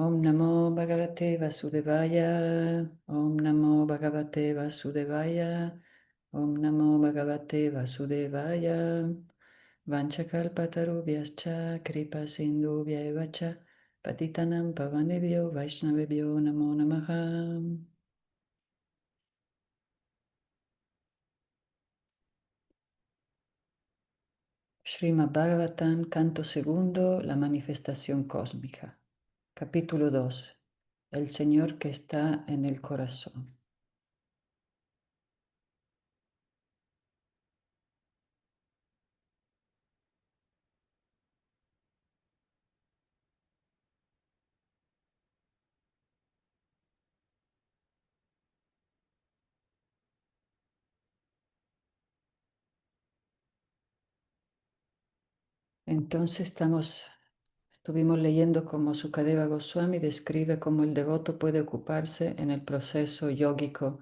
Om Namo Bhagavate Vasudevaya. Om Namo Bhagavate Vasudevaya. Om Namo Bhagavate Vasudevaya. Vanchakalpatarubhyascha kripa sindhubhya evacha patitanam pavanebhyo vaishnavebhyo namo namaha. Srimad Bhagavatam, canto segundo, la manifestación cósmica. Capítulo 2. El Señor que está en el corazón. Entonces estuvimos leyendo cómo Sukadeva Goswami describe cómo el devoto puede ocuparse en el proceso yógico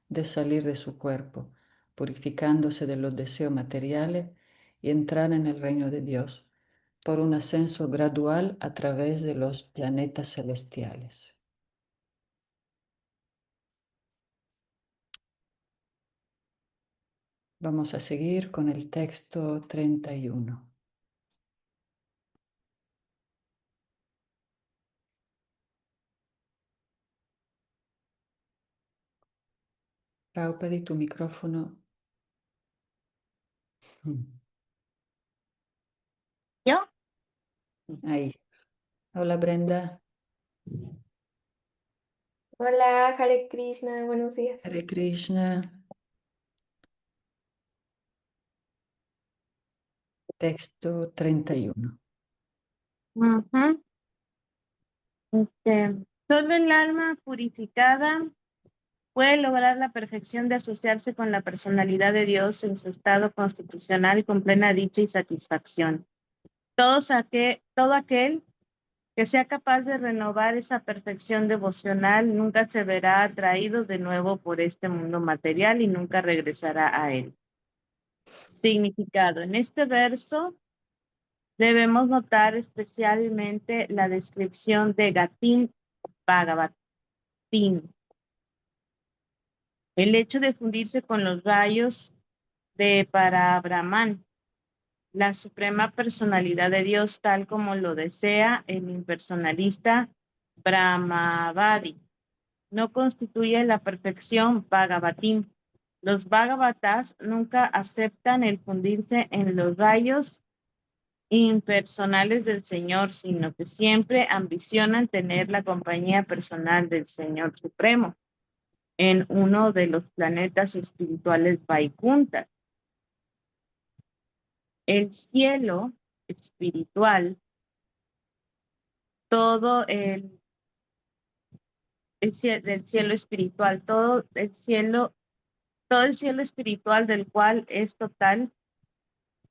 de salir de su cuerpo, purificándose de los deseos materiales y entrar en el reino de Dios por un ascenso gradual a través de los planetas celestiales. Vamos a seguir con el texto 31. Prabhupada, tu micrófono. ¿Yo? Ahí. Hola, Brenda. Hola, Hare Krishna, buenos días. Hare Krishna. Texto 31. Ujú. Solo el alma purificada puede lograr la perfección de asociarse con la personalidad de Dios en su estado constitucional con plena dicha y satisfacción. Todo aquel que sea capaz de renovar esa perfección devocional nunca se verá atraído de nuevo por este mundo material y nunca regresará a él. Significado. En este verso debemos notar especialmente la descripción de Gatín Bhagavatim. El hecho de fundirse con los rayos de Parabrahman, la suprema personalidad de Dios, tal como lo desea el impersonalista Brahmavadi, no constituye la perfección Bhagavatim. Los Bhagavatas nunca aceptan el fundirse en los rayos impersonales del Señor, sino que siempre ambicionan tener la compañía personal del Señor Supremo en uno de los planetas espirituales Vaikunta. El cielo espiritual, todo del cielo espiritual, todo el cielo espiritual del cual es total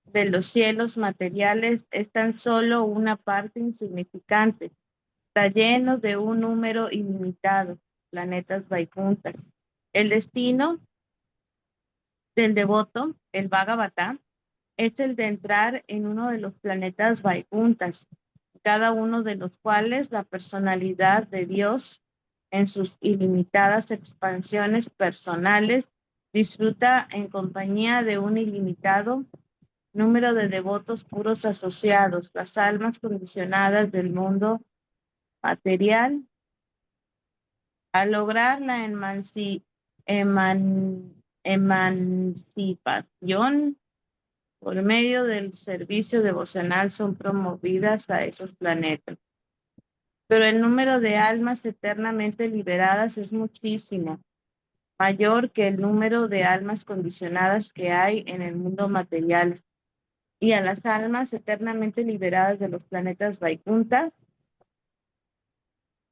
de los cielos materiales, es tan solo una parte insignificante. Está lleno de un número ilimitado, planetas Vaikuntas. El destino del devoto, el Bhagavata, es el de entrar en uno de los planetas Vaikuntas, cada uno de los cuales la personalidad de Dios, en sus ilimitadas expansiones personales, disfruta en compañía de un ilimitado número de devotos puros asociados, las almas condicionadas del mundo material. Al lograr la emancipación por medio del servicio devocional, son promovidas a esos planetas. Pero el número de almas eternamente liberadas es muchísimo mayor que el número de almas condicionadas que hay en el mundo material. Y a las almas eternamente liberadas de los planetas Vaikuntas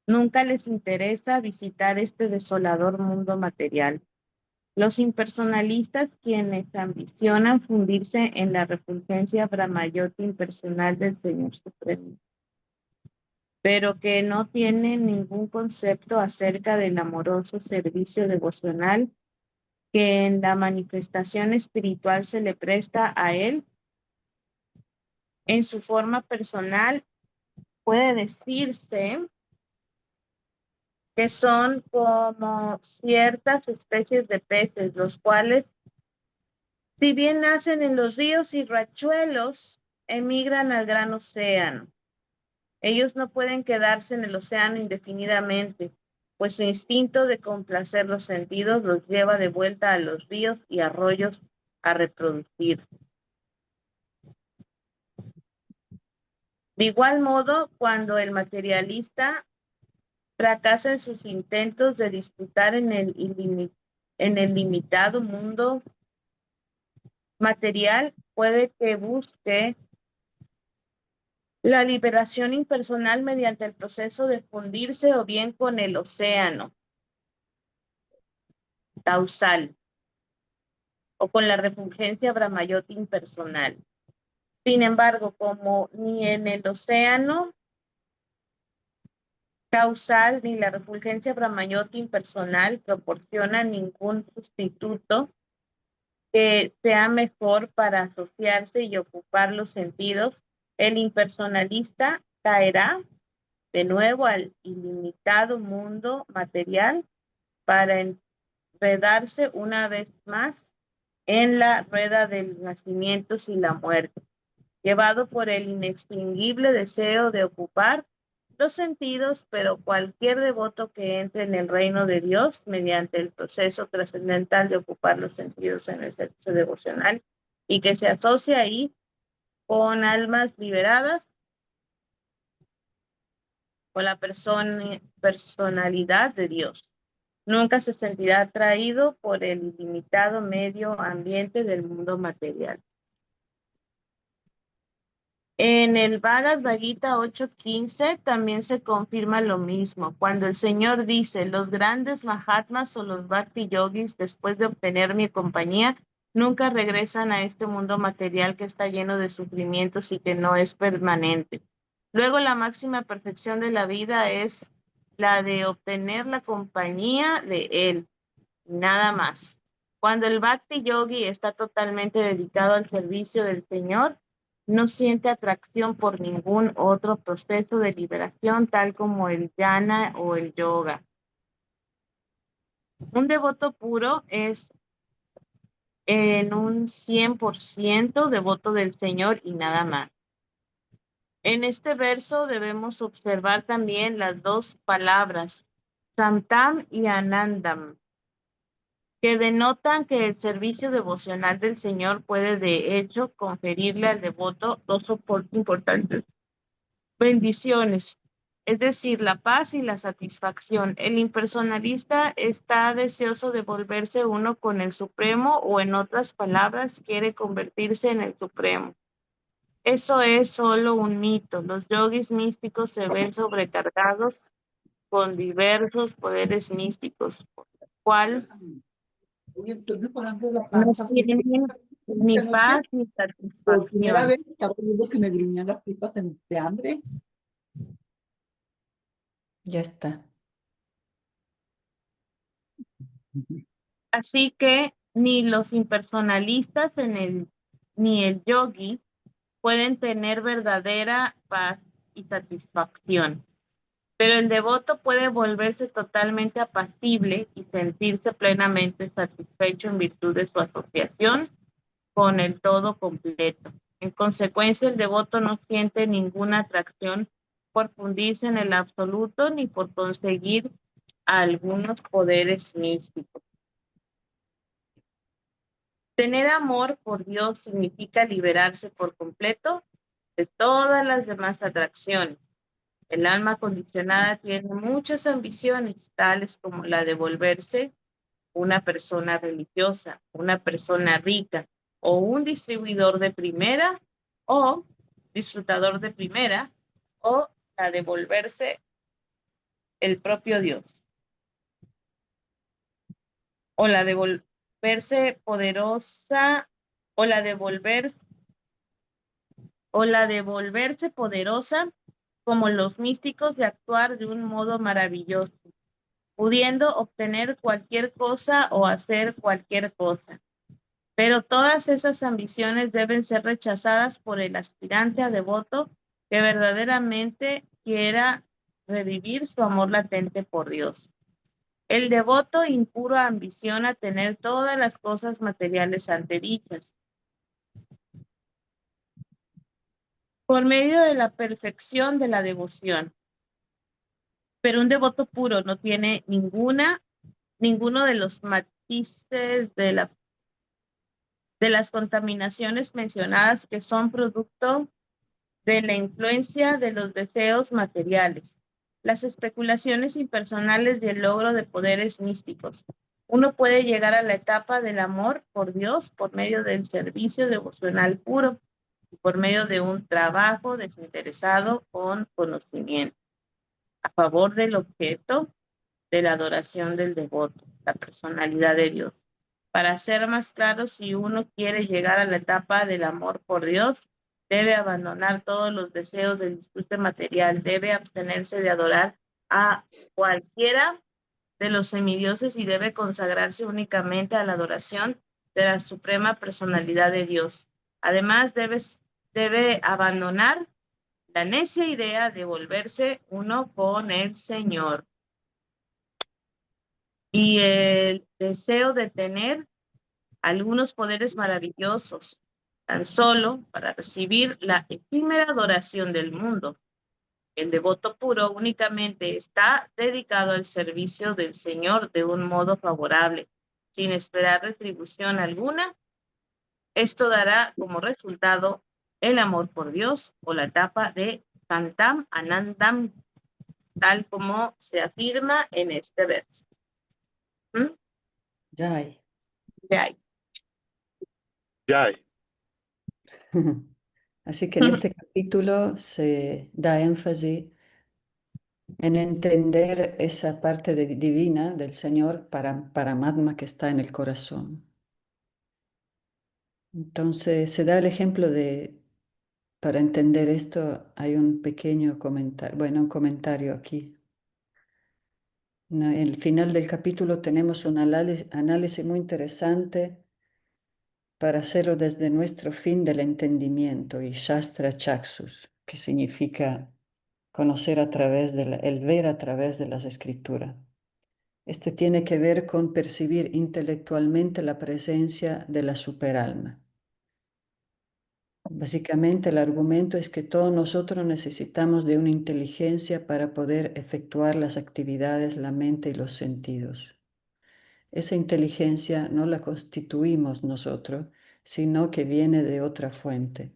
nunca les interesa visitar este desolador mundo material. Los impersonalistas, quienes ambicionan fundirse en la refulgencia Brahmayoti impersonal del Señor Supremo, pero que no tienen ningún concepto acerca del amoroso servicio devocional que en la manifestación espiritual se le presta a él, en su forma personal, puede decirse que son como ciertas especies de peces, los cuales, si bien nacen en los ríos y riachuelos, emigran al gran océano. Ellos no pueden quedarse en el océano indefinidamente, pues su instinto de complacer los sentidos los lleva de vuelta a los ríos y arroyos a reproducir. De igual modo, cuando el materialista fracasa en sus intentos de disfrutar en el limitado mundo material, puede que busque la liberación impersonal mediante el proceso de fundirse o bien con el océano causal o con la refulgencia Brahmayoti impersonal. Sin embargo, como ni en el océano causal ni la refulgencia Brahmayoti impersonal proporciona ningún sustituto que sea mejor para asociarse y ocupar los sentidos, el impersonalista caerá de nuevo al ilimitado mundo material para enredarse una vez más en la rueda del nacimiento y la muerte, llevado por el inextinguible deseo de ocupar los sentidos, pero cualquier devoto que entre en el reino de Dios mediante el proceso trascendental de ocupar los sentidos en el servicio devocional y que se asocia ahí con almas liberadas, con la personalidad de Dios. Nunca se sentirá atraído por el ilimitado medio ambiente del mundo material. En el Bhagavad Gita 8.15 también se confirma lo mismo. Cuando el Señor dice, los grandes Mahatmas o los Bhakti Yogis, después de obtener mi compañía, nunca regresan a este mundo material que está lleno de sufrimientos y que no es permanente. Luego la máxima perfección de la vida es la de obtener la compañía de Él, nada más. Cuando el Bhakti Yogi está totalmente dedicado al servicio del Señor, no siente atracción por ningún otro proceso de liberación, tal como el jnana o el yoga. Un devoto puro es en un 100% devoto del Señor y nada más. En este verso debemos observar también las dos palabras, Santam y Anandam, que denotan que el servicio devocional del Señor puede de hecho conferirle al devoto dos importantes bendiciones, es decir, la paz y la satisfacción. El impersonalista está deseoso de volverse uno con el Supremo o, en otras palabras, quiere convertirse en el Supremo. Eso es solo un mito. Los yogis místicos se ven sobrecargados con diversos poderes místicos, cual no tienen ni paz ni Por primera satisfacción. vez estaba viendo que me gruñían las tripas de hambre. Ya está. Así que ni los impersonalistas ni el yogi pueden tener verdadera paz y satisfacción. Pero el devoto puede volverse totalmente apacible y sentirse plenamente satisfecho en virtud de su asociación con el todo completo. En consecuencia, el devoto no siente ninguna atracción por fundirse en el absoluto ni por conseguir algunos poderes místicos. Tener amor por Dios significa liberarse por completo de todas las demás atracciones. El alma condicionada tiene muchas ambiciones, tales como la de volverse una persona religiosa, una persona rica, o un distribuidor de primera, o disfrutador de primera, o la de volverse el propio Dios, o la de volverse poderosa, o la de volverse poderosa como los místicos, de actuar de un modo maravilloso, pudiendo obtener cualquier cosa o hacer cualquier cosa. Pero todas esas ambiciones deben ser rechazadas por el aspirante a devoto que verdaderamente quiera revivir su amor latente por Dios. El devoto impuro ambiciona tener todas las cosas materiales antedichas. Por medio de la perfección de la devoción. Pero un devoto puro no tiene ninguno de los matices de las contaminaciones mencionadas que son producto de la influencia de los deseos materiales, las especulaciones impersonales y el logro de poderes místicos. Uno puede llegar a la etapa del amor por Dios por medio del servicio devocional puro y por medio de un trabajo desinteresado con conocimiento a favor del objeto de la adoración del devoto, la personalidad de Dios. Para ser más claro, si uno quiere llegar a la etapa del amor por Dios, debe abandonar todos los deseos del disfrute material, debe abstenerse de adorar a cualquiera de los semidioses y debe consagrarse únicamente a la adoración de la suprema personalidad de Dios. Además, debe abandonar la necia idea de volverse uno con el Señor y el deseo de tener algunos poderes maravillosos, tan solo para recibir la efímera adoración del mundo. El devoto puro únicamente está dedicado al servicio del Señor de un modo favorable, sin esperar retribución alguna. Esto dará como resultado el amor por Dios o la etapa de Santam Anandam, tal como se afirma en este verso. Jai. Jai. Jai. Así que en este capítulo se da énfasis en entender esa parte divina del Señor para Paramatma que está en el corazón. Entonces se da el ejemplo para entender esto, hay un pequeño comentario, bueno, un comentario aquí. En el final del capítulo tenemos un análisis muy interesante para hacerlo desde nuestro fin del entendimiento y Shastra Chaksus, que significa conocer a través el ver a través de las escrituras. Este tiene que ver con percibir intelectualmente la presencia de la superalma. Básicamente el argumento es que todos nosotros necesitamos de una inteligencia para poder efectuar las actividades, la mente y los sentidos. Esa inteligencia no la constituimos nosotros, sino que viene de otra fuente.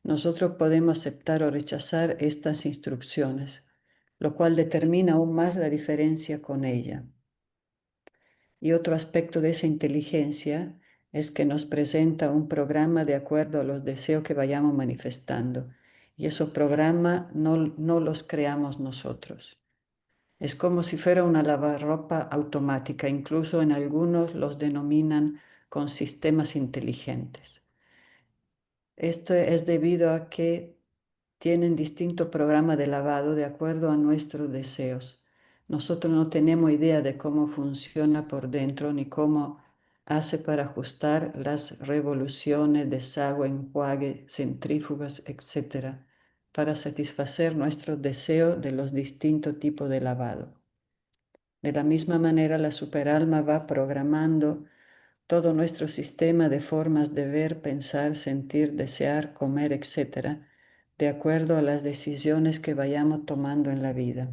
Nosotros podemos aceptar o rechazar estas instrucciones, lo cual determina aún más la diferencia con ella. Y otro aspecto de esa inteligencia es que nos presenta un programa de acuerdo a los deseos que vayamos manifestando. Y esos programas no los creamos nosotros. Es como si fuera una lavarropa automática, incluso en algunos los denominan con sistemas inteligentes. Esto es debido a que tienen distinto programa de lavado de acuerdo a nuestros deseos. Nosotros no tenemos idea de cómo funciona por dentro ni cómo hace para ajustar las revoluciones, desagüe, enjuague, centrífugas, etc., para satisfacer nuestros deseos de los distintos tipos de lavado. De la misma manera, la superalma va programando todo nuestro sistema de formas de ver, pensar, sentir, desear, comer, etc., de acuerdo a las decisiones que vayamos tomando en la vida.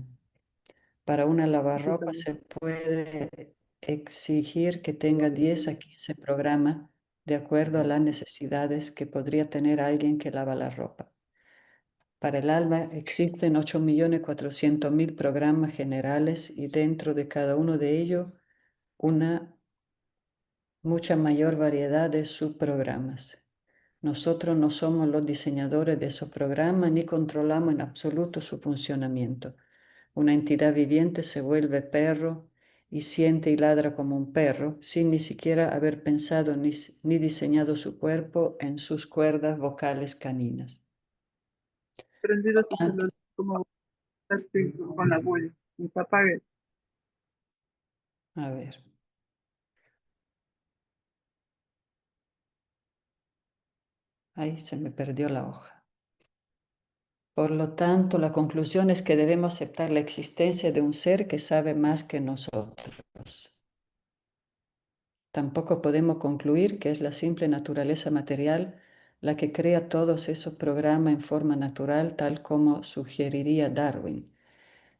Para una lavarropa se puede exigir que tenga 10 a 15 programas de acuerdo a las necesidades que podría tener alguien que lava la ropa. Para el alma existen 8.400.000 programas generales y dentro de cada uno de ellos una mucha mayor variedad de subprogramas. Nosotros no somos los diseñadores de esos programas ni controlamos en absoluto su funcionamiento. Una entidad viviente se vuelve perro y siente y ladra como un perro sin ni siquiera haber pensado ni diseñado su cuerpo en sus cuerdas vocales caninas. Prendido su Tanto, celular como así, con la huella. Y se apague. a ver. Ahí se me perdió la hoja. Por lo tanto, la conclusión es que debemos aceptar la existencia de un ser que sabe más que nosotros. Tampoco podemos concluir que es la simple naturaleza material la que crea todos esos programas en forma natural, tal como sugeriría Darwin.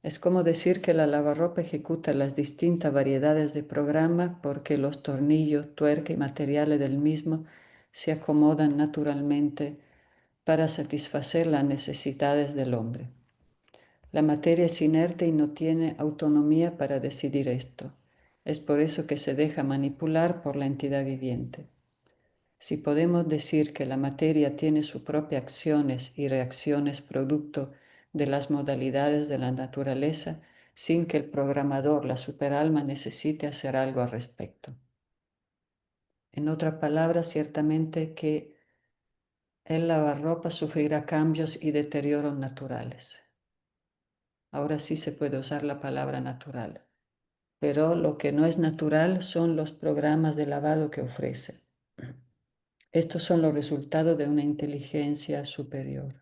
Es como decir que la lavarropa ejecuta las distintas variedades de programa porque los tornillos, tuerca y materiales del mismo se acomodan naturalmente para satisfacer las necesidades del hombre. La materia es inerte y no tiene autonomía para decidir esto. Es por eso que se deja manipular por la entidad viviente. Si podemos decir que la materia tiene sus propias acciones y reacciones producto de las modalidades de la naturaleza, sin que el programador, la superalma, necesite hacer algo al respecto. En otras palabras, ciertamente que el lavarropa sufrirá cambios y deterioros naturales. Ahora sí se puede usar la palabra natural, pero lo que no es natural son los programas de lavado que ofrece. Estos son los resultados de una inteligencia superior.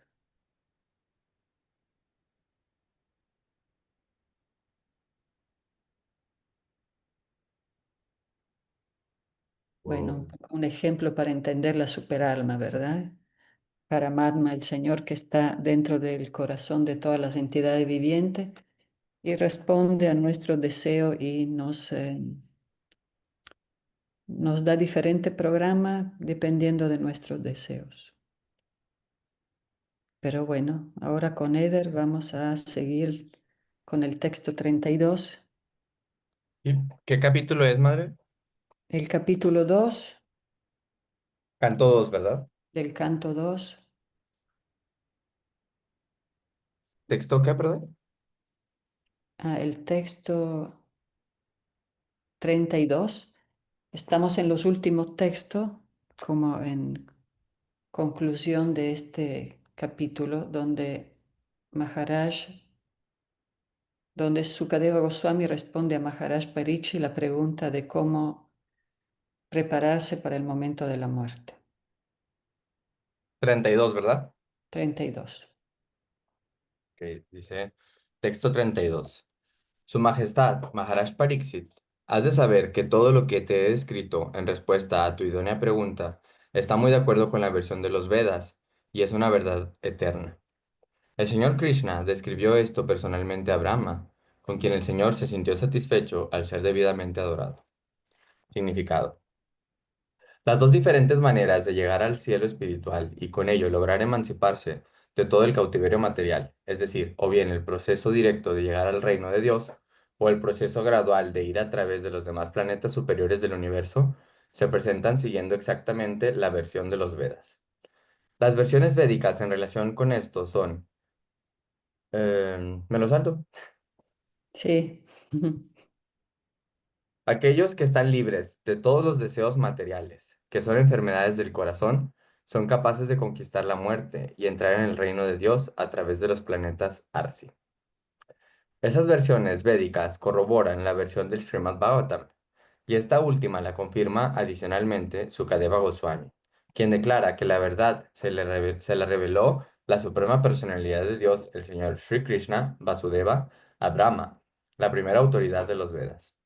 Bueno, un ejemplo para entender la superalma, ¿verdad? Paramatma, el Señor que está dentro del corazón de todas las entidades vivientes y responde a nuestro deseo y nos da diferente programa dependiendo de nuestros deseos. Pero bueno, ahora con Eder vamos a seguir con el texto 32, ¿Y qué capítulo es, madre? el capítulo 2 Canto 2, ¿verdad? del canto 2. ¿Texto qué, perdón? El texto 32. Estamos en los últimos textos, como en conclusión de este capítulo, donde Sukadeva Goswami responde a Maharaj Parichi la pregunta de cómo prepararse para el momento de la muerte. 32, ¿verdad? 32. Que dice, texto 32. Su Majestad, Maharaj Pariksit, has de saber que todo lo que te he descrito en respuesta a tu idónea pregunta está muy de acuerdo con la versión de los Vedas y es una verdad eterna. El Señor Krishna describió esto personalmente a Brahma, con quien el Señor se sintió satisfecho al ser debidamente adorado. Significado. Las dos diferentes maneras de llegar al cielo espiritual y con ello lograr emanciparse de todo el cautiverio material, es decir, o bien el proceso directo de llegar al reino de Dios, o el proceso gradual de ir a través de los demás planetas superiores del universo, se presentan siguiendo exactamente la versión de los Vedas. Las versiones védicas en relación con esto son, me lo salto. Sí. Aquellos que están libres de todos los deseos materiales, que son enfermedades del corazón, son capaces de conquistar la muerte y entrar en el reino de Dios a través de los planetas Arsi. Esas versiones védicas corroboran la versión del Srimad Bhagavatam, y esta última la confirma adicionalmente Sukadeva Goswami, quien declara que la verdad se la reveló la suprema personalidad de Dios, el Señor Sri Krishna Vasudeva, a Brahma, la primera autoridad de los Vedas.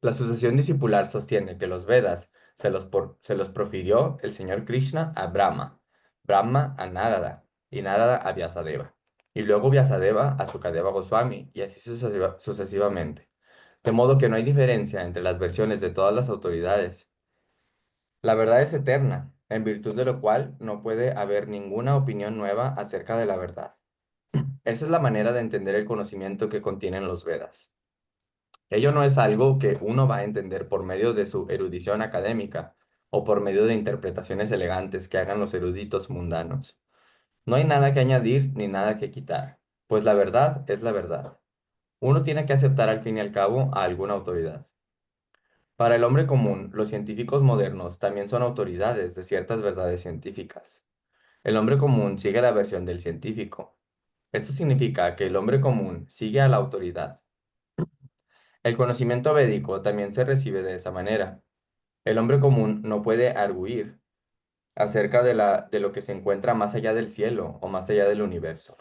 La sucesión discipular sostiene que los Vedas se los profirió el señor Krishna a Brahma, Brahma a Narada y Narada a Vyasadeva, y luego Vyasadeva a Sukadeva Goswami y así sucesivamente. De modo que no hay diferencia entre las versiones de todas las autoridades. La verdad es eterna, en virtud de lo cual no puede haber ninguna opinión nueva acerca de la verdad. Esa es la manera de entender el conocimiento que contienen los Vedas. Ello no es algo que uno va a entender por medio de su erudición académica o por medio de interpretaciones elegantes que hagan los eruditos mundanos. No hay nada que añadir ni nada que quitar, pues la verdad es la verdad. Uno tiene que aceptar al fin y al cabo a alguna autoridad. Para el hombre común, los científicos modernos también son autoridades de ciertas verdades científicas. El hombre común sigue la versión del científico. Esto significa que el hombre común sigue a la autoridad. El conocimiento védico también se recibe de esa manera. El hombre común no puede arguir acerca de lo que se encuentra más allá del cielo o más allá del universo.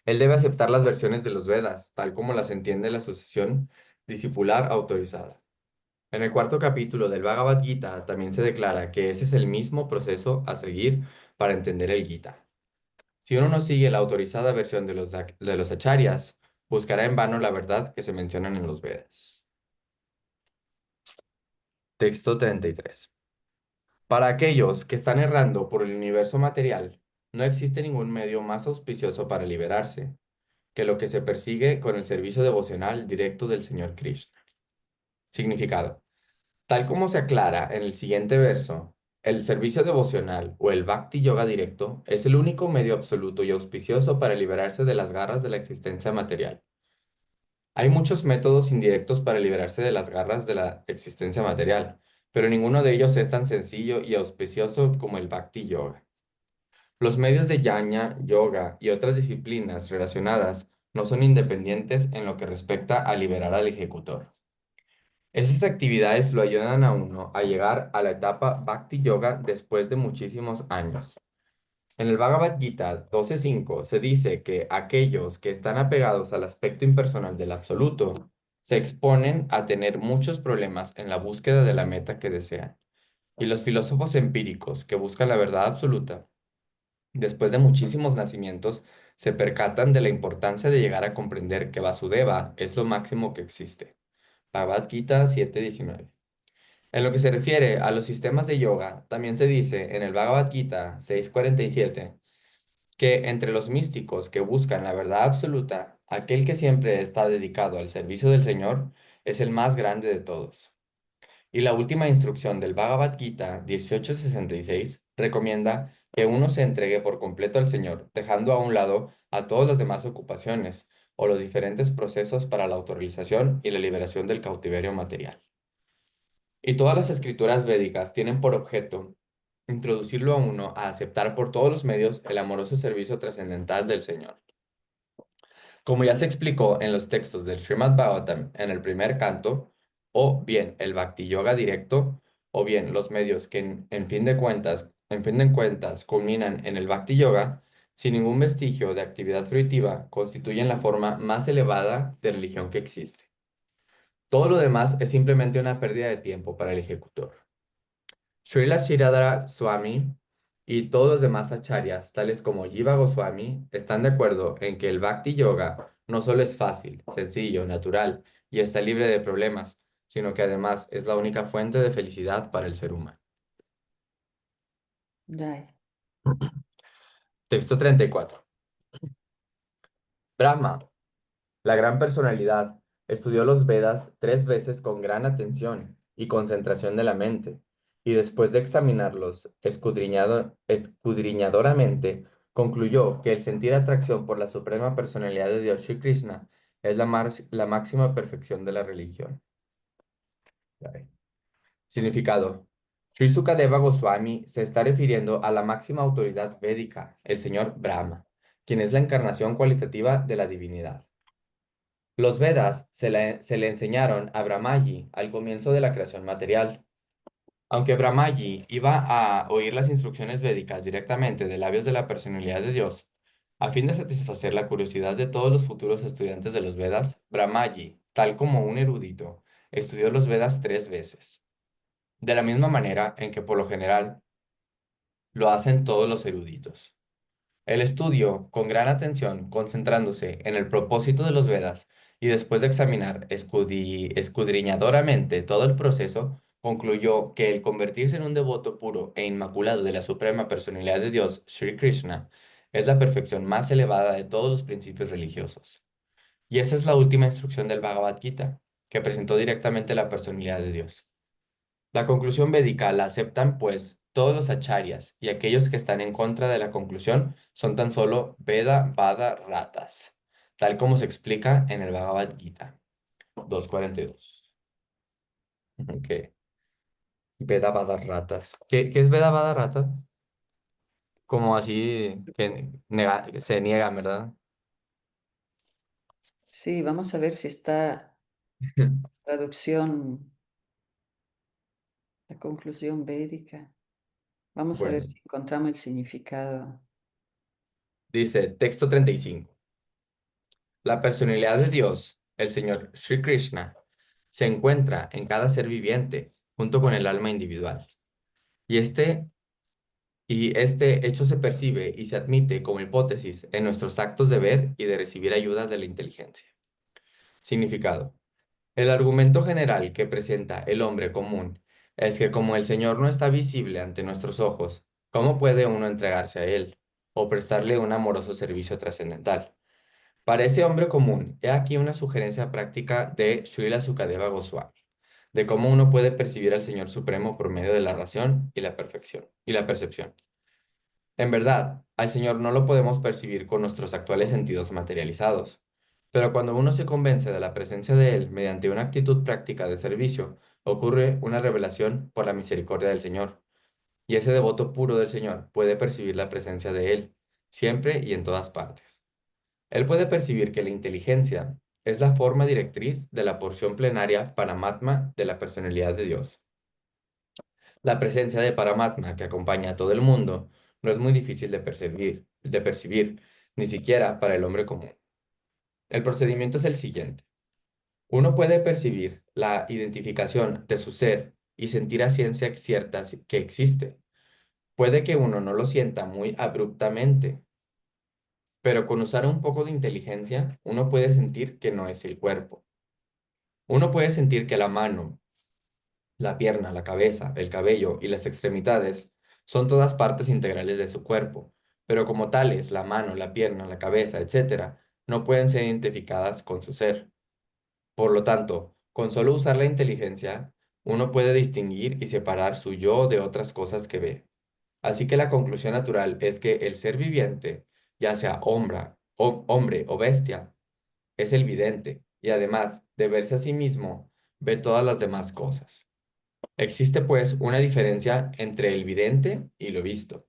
Él debe aceptar las versiones de los Vedas, tal como las entiende la asociación discipular autorizada. En el cuarto capítulo del Bhagavad Gita también se declara que ese es el mismo proceso a seguir para entender el Gita. Si uno no sigue la autorizada versión de los acharyas, buscará en vano la verdad que se mencionan en los Vedas. Texto 33. Para aquellos que están errando por el universo material, no existe ningún medio más auspicioso para liberarse que lo que se persigue con el servicio devocional directo del Señor Krishna. Significado. Tal como se aclara en el siguiente verso, el servicio devocional o el Bhakti Yoga directo es el único medio absoluto y auspicioso para liberarse de las garras de la existencia material. Hay muchos métodos indirectos para liberarse de las garras de la existencia material, pero ninguno de ellos es tan sencillo y auspicioso como el Bhakti Yoga. Los medios de Jnana, Yoga y otras disciplinas relacionadas no son independientes en lo que respecta a liberar al ejecutor. Esas actividades lo ayudan a uno a llegar a la etapa Bhakti Yoga después de muchísimos años. En el Bhagavad Gita 12.5 se dice que aquellos que están apegados al aspecto impersonal del absoluto se exponen a tener muchos problemas en la búsqueda de la meta que desean. Y los filósofos empíricos que buscan la verdad absoluta, después de muchísimos nacimientos, se percatan de la importancia de llegar a comprender que Vasudeva es lo máximo que existe. Bhagavad Gita 7.19. En lo que se refiere a los sistemas de yoga, también se dice en el Bhagavad Gita 6.47 que entre los místicos que buscan la verdad absoluta, aquel que siempre está dedicado al servicio del Señor es el más grande de todos. Y la última instrucción del Bhagavad Gita 18.66 recomienda que uno se entregue por completo al Señor, dejando a un lado a todas las demás ocupaciones o los diferentes procesos para la autorrealización y la liberación del cautiverio material. Y todas las escrituras védicas tienen por objeto introducirlo a uno a aceptar por todos los medios el amoroso servicio trascendental del Señor. Como ya se explicó en los textos del Srimad Bhagavatam en el primer canto, o bien el Bhakti Yoga directo, o bien los medios que en fin de cuentas culminan en el Bhakti Yoga, sin ningún vestigio de actividad fruitiva, constituyen la forma más elevada de religión que existe. Todo lo demás es simplemente una pérdida de tiempo para el ejecutor. Srila Shiradhara Swami y todos los demás acharyas, tales como Jiva Goswami, están de acuerdo en que el Bhakti Yoga no solo es fácil, sencillo, natural y está libre de problemas, sino que además es la única fuente de felicidad para el ser humano. Jai. Texto 34. Brahma, la gran personalidad, estudió los Vedas 3 veces con gran atención y concentración de la mente, y después de examinarlos escudriñadoramente, concluyó que el sentir atracción por la suprema personalidad de Dios Shri Krishna es la máxima perfección de la religión. Ya ve. Significado. Sri Sukadeva Goswami se está refiriendo a la máxima autoridad védica, el señor Brahma, quien es la encarnación cualitativa de la divinidad. Los Vedas se le enseñaron a Brahmaji al comienzo de la creación material. Aunque Brahmaji iba a oír las instrucciones védicas directamente de labios de la personalidad de Dios, a fin de satisfacer la curiosidad de todos los futuros estudiantes de los Vedas, Brahmaji, tal como un erudito, estudió los Vedas 3 veces. De la misma manera en que por lo general lo hacen todos los eruditos. El estudio con gran atención, concentrándose en el propósito de los Vedas, y después de examinar escudriñadoramente todo el proceso, concluyó que el convertirse en un devoto puro e inmaculado de la suprema personalidad de Dios, Sri Krishna, es la perfección más elevada de todos los principios religiosos. Y esa es la última instrucción del Bhagavad Gita, que presentó directamente la personalidad de Dios. La conclusión védica la aceptan, pues, todos los acharyas, y aquellos que están en contra de la conclusión son tan solo Veda Vada Ratas, tal como se explica en el Bhagavad Gita 2.42. Ok. Veda Vada Ratas. ¿Qué es Veda Vada Ratas? Como así que se niegan, ¿verdad? Sí, vamos a ver si está traducción, la conclusión védica. Vamos a ver Bueno, si encontramos el significado. dice texto 35. La personalidad de Dios, el Señor Sri Krishna, se encuentra en cada ser viviente junto con el alma individual. Y este hecho se percibe y se admite como hipótesis en nuestros actos de ver y de recibir ayuda de la inteligencia. Significado. El argumento general que presenta el hombre común es que como el Señor no está visible ante nuestros ojos, ¿cómo puede uno entregarse a Él o prestarle un amoroso servicio trascendental? Para ese hombre común, he aquí una sugerencia práctica de Srila Sukadeva Goswami, de cómo uno puede percibir al Señor Supremo por medio de la razón y la perfección y la percepción. En verdad, al Señor no lo podemos percibir con nuestros actuales sentidos materializados, pero cuando uno se convence de la presencia de Él mediante una actitud práctica de servicio, ocurre una revelación por la misericordia del Señor, y ese devoto puro del Señor puede percibir la presencia de Él, siempre y en todas partes. Él puede percibir que la inteligencia es la forma directriz de la porción plenaria Paramatma de la personalidad de Dios. La presencia de Paramatma que acompaña a todo el mundo no es muy difícil de percibir, ni siquiera para el hombre común. El procedimiento es el siguiente. Uno puede percibir la identificación de su ser y sentir a ciencia cierta que existe. Puede que uno no lo sienta muy abruptamente, pero con usar un poco de inteligencia, uno puede sentir que no es el cuerpo. Uno puede sentir que la mano, la pierna, la cabeza, el cabello y las extremidades son todas partes integrales de su cuerpo, pero como tales, la mano, la pierna, la cabeza, etcétera, no pueden ser identificadas con su ser. Por lo tanto, con solo usar la inteligencia, uno puede distinguir y separar su yo de otras cosas que ve. Así que la conclusión natural es que el ser viviente, ya sea hombre o bestia, es el vidente, y además de verse a sí mismo, ve todas las demás cosas. Existe pues una diferencia entre el vidente y lo visto.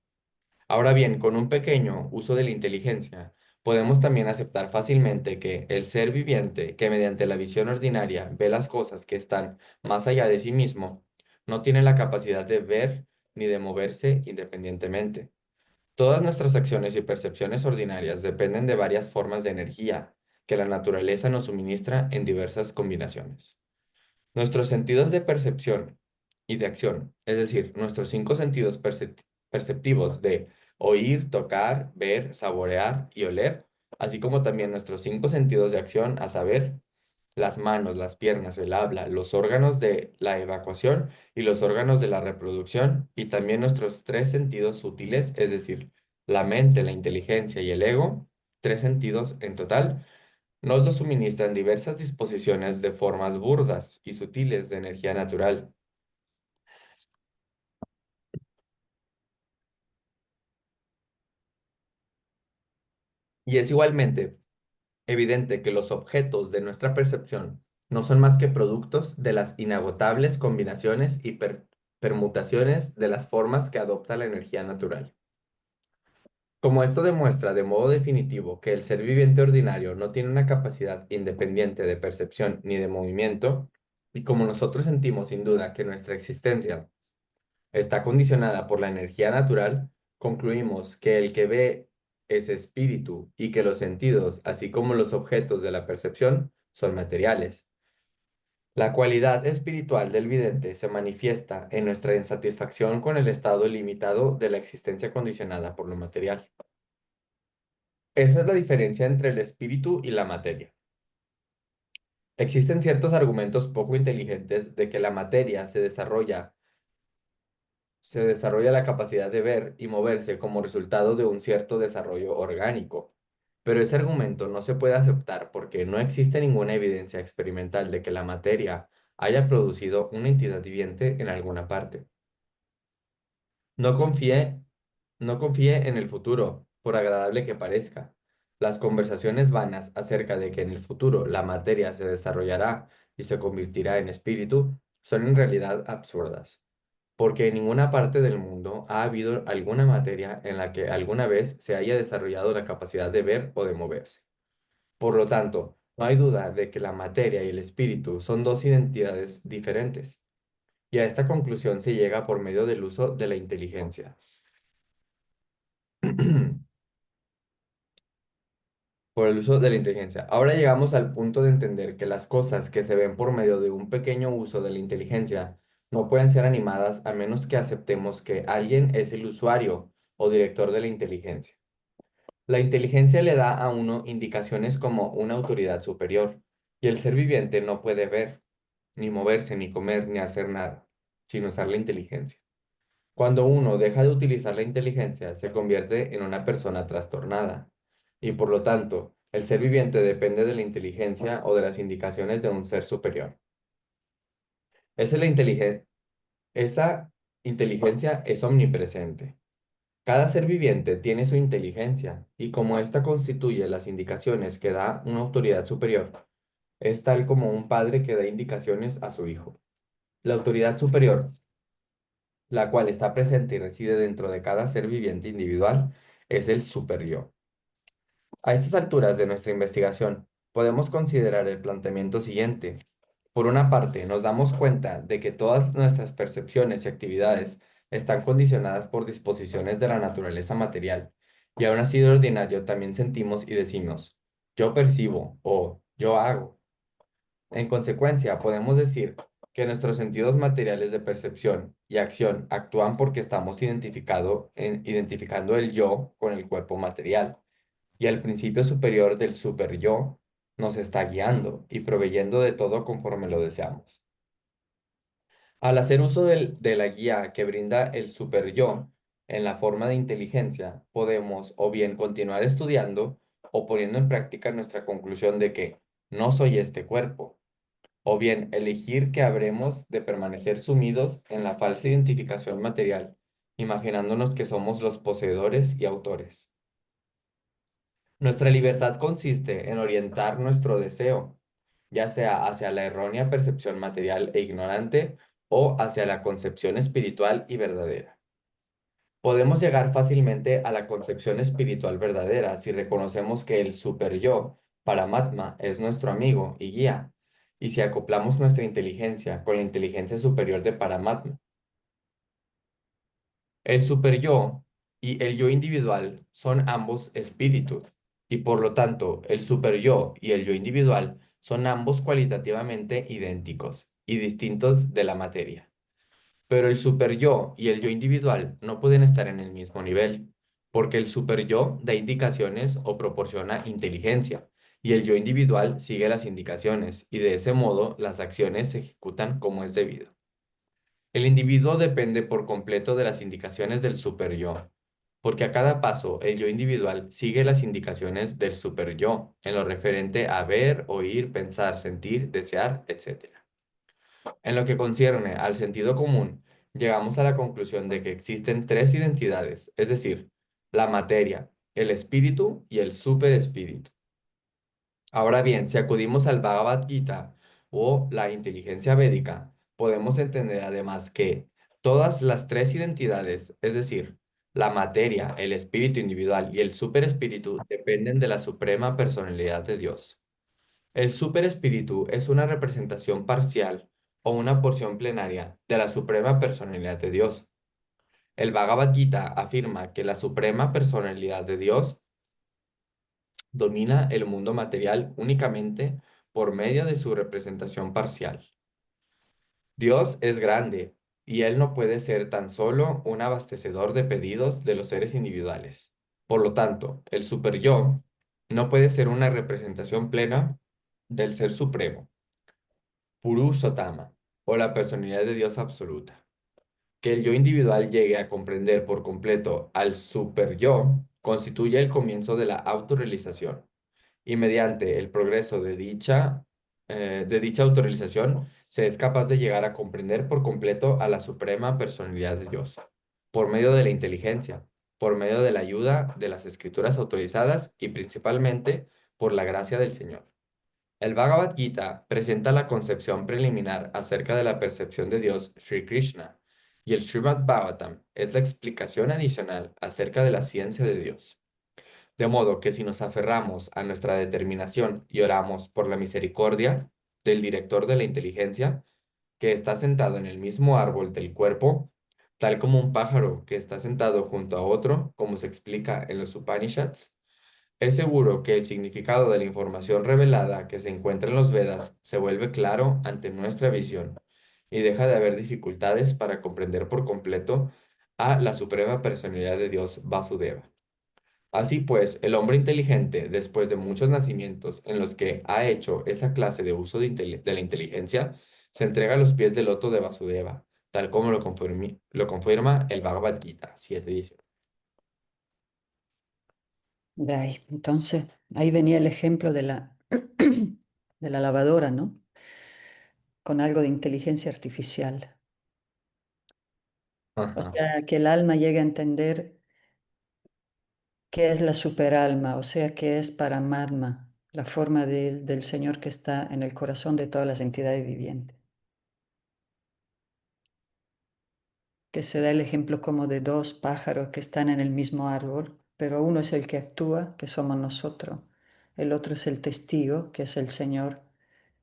Ahora bien, con un pequeño uso de la inteligencia, podemos también aceptar fácilmente que el ser viviente, que mediante la visión ordinaria ve las cosas que están más allá de sí mismo, no tiene la capacidad de ver ni de moverse independientemente. Todas nuestras acciones y percepciones ordinarias dependen de varias formas de energía que la naturaleza nos suministra en diversas combinaciones. Nuestros sentidos de percepción y de acción, es decir, nuestros cinco sentidos perceptivos de oír, tocar, ver, saborear y oler, así como también nuestros cinco sentidos de acción, a saber, las manos, las piernas, el habla, los órganos de la evacuación y los órganos de la reproducción, y también nuestros tres sentidos sutiles, es decir, la mente, la inteligencia y el ego, tres sentidos en total, nos lo suministran diversas disposiciones de formas burdas y sutiles de energía natural. Y es igualmente evidente que los objetos de nuestra percepción no son más que productos de las inagotables combinaciones y permutaciones de las formas que adopta la energía natural. Como esto demuestra de modo definitivo que el ser viviente ordinario no tiene una capacidad independiente de percepción ni de movimiento, y como nosotros sentimos sin duda que nuestra existencia está condicionada por la energía natural, concluimos que el que ve es espíritu y que los sentidos, así como los objetos de la percepción, son materiales. La cualidad espiritual del vidente se manifiesta en nuestra insatisfacción con el estado limitado de la existencia condicionada por lo material. Esa es la diferencia entre el espíritu y la materia. Existen ciertos argumentos poco inteligentes de que la materia se desarrolla la capacidad de ver y moverse como resultado de un cierto desarrollo orgánico. Pero ese argumento no se puede aceptar porque no existe ninguna evidencia experimental de que la materia haya producido una entidad viviente en alguna parte. No confíe, no confíe en el futuro, por agradable que parezca. Las conversaciones vanas acerca de que en el futuro la materia se desarrollará y se convertirá en espíritu son en realidad absurdas, porque en ninguna parte del mundo ha habido alguna materia en la que alguna vez se haya desarrollado la capacidad de ver o de moverse. Por lo tanto, no hay duda de que la materia y el espíritu son dos identidades diferentes. y a esta conclusión se llega por medio del uso de la inteligencia. Por el uso de la inteligencia. Ahora llegamos al punto de entender que las cosas que se ven por medio de un pequeño uso de la inteligencia no pueden ser animadas a menos que aceptemos que alguien es el usuario o director de la inteligencia. La inteligencia le da a uno indicaciones como una autoridad superior, y el ser viviente no puede ver, ni moverse, ni comer, ni hacer nada, sin usar la inteligencia. Cuando uno deja de utilizar la inteligencia, se convierte en una persona trastornada, y por lo tanto, el ser viviente depende de la inteligencia o de las indicaciones de un ser superior. Esa esa inteligencia es omnipresente. Cada ser viviente tiene su inteligencia, y como ésta constituye las indicaciones que da una autoridad superior, es tal como un padre que da indicaciones a su hijo. La autoridad superior, la cual está presente y reside dentro de cada ser viviente individual, es el superyo. A estas alturas de nuestra investigación, podemos considerar el planteamiento siguiente. Por una parte, nos damos cuenta de que todas nuestras percepciones y actividades están condicionadas por disposiciones de la naturaleza material, y aún así de ordinario también sentimos y decimos, yo percibo o yo hago. En consecuencia, podemos decir que nuestros sentidos materiales de percepción y acción actúan porque estamos identificando el yo con el cuerpo material, y el principio superior del superyo nos está guiando y proveyendo de todo conforme lo deseamos. Al hacer uso de la guía que brinda el superyo en la forma de inteligencia, podemos o bien continuar estudiando o poniendo en práctica nuestra conclusión de que no soy este cuerpo, o bien elegir que habremos de permanecer sumidos en la falsa identificación material, imaginándonos que somos los poseedores y autores. Nuestra libertad consiste en orientar nuestro deseo, ya sea hacia la errónea percepción material e ignorante o hacia la concepción espiritual y verdadera. Podemos llegar fácilmente a la concepción espiritual verdadera si reconocemos que el superyo, Paramatma, es nuestro amigo y guía, y si acoplamos nuestra inteligencia con la inteligencia superior de Paramatma. El superyo y el yo individual son ambos espíritus, y por lo tanto el superyo y el yo individual son ambos cualitativamente idénticos y distintos de la materia. Pero el superyo y el yo individual no pueden estar en el mismo nivel, porque el superyo da indicaciones o proporciona inteligencia, y el yo individual sigue las indicaciones, y de ese modo las acciones se ejecutan como es debido. El individuo depende por completo de las indicaciones del superyo, porque a cada paso el yo individual sigue las indicaciones del superyo en lo referente a ver, oír, pensar, sentir, desear, etc. En lo que concierne al sentido común, llegamos a la conclusión de que existen tres identidades, es decir, la materia, el espíritu y el superespíritu. Ahora bien, si acudimos al Bhagavad Gita o la inteligencia védica, podemos entender además que todas las tres identidades, es decir, la materia, el espíritu individual y el superespíritu, dependen de la suprema personalidad de Dios. El superespíritu es una representación parcial o una porción plenaria de la suprema personalidad de Dios. El Bhagavad Gita afirma que la suprema personalidad de Dios domina el mundo material únicamente por medio de su representación parcial. Dios es grande y Él no puede ser tan solo un abastecedor de pedidos de los seres individuales. Por lo tanto, el superyo no puede ser una representación plena del Ser Supremo, Purushottama, o la personalidad de Dios absoluta. Que el yo individual llegue a comprender por completo al superyo constituye el comienzo de la autorrealización, y mediante el progreso de dicha autorrealización se es capaz de llegar a comprender por completo a la suprema personalidad de Dios, por medio de la inteligencia, por medio de la ayuda de las escrituras autorizadas y principalmente por la gracia del Señor. El Bhagavad Gita presenta la concepción preliminar acerca de la percepción de Dios Sri Krishna, y el Srimad Bhagavatam es la explicación adicional acerca de la ciencia de Dios. De modo que si nos aferramos a nuestra determinación y oramos por la misericordia del director de la inteligencia, que está sentado en el mismo árbol del cuerpo, tal como un pájaro que está sentado junto a otro, como se explica en los Upanishads, es seguro que el significado de la información revelada que se encuentra en los Vedas se vuelve claro ante nuestra visión y deja de haber dificultades para comprender por completo a la suprema personalidad de Dios Vasudeva. Así pues, el hombre inteligente, después de muchos nacimientos en los que ha hecho esa clase de uso de la inteligencia, se entrega a los pies del loto de Vasudeva, tal como lo confirma el Bhagavad Gita 7:19. Entonces, ahí venía el ejemplo de de la lavadora, ¿no? Con algo de inteligencia artificial. O Ajá. sea, que el alma llegue a entender qué es la superalma, o sea, qué es Paramatma, la forma del Señor que está en el corazón de todas las entidades vivientes. Que se da el ejemplo como de dos pájaros que están en el mismo árbol, pero uno es el que actúa, que somos nosotros, el otro es el testigo, que es el Señor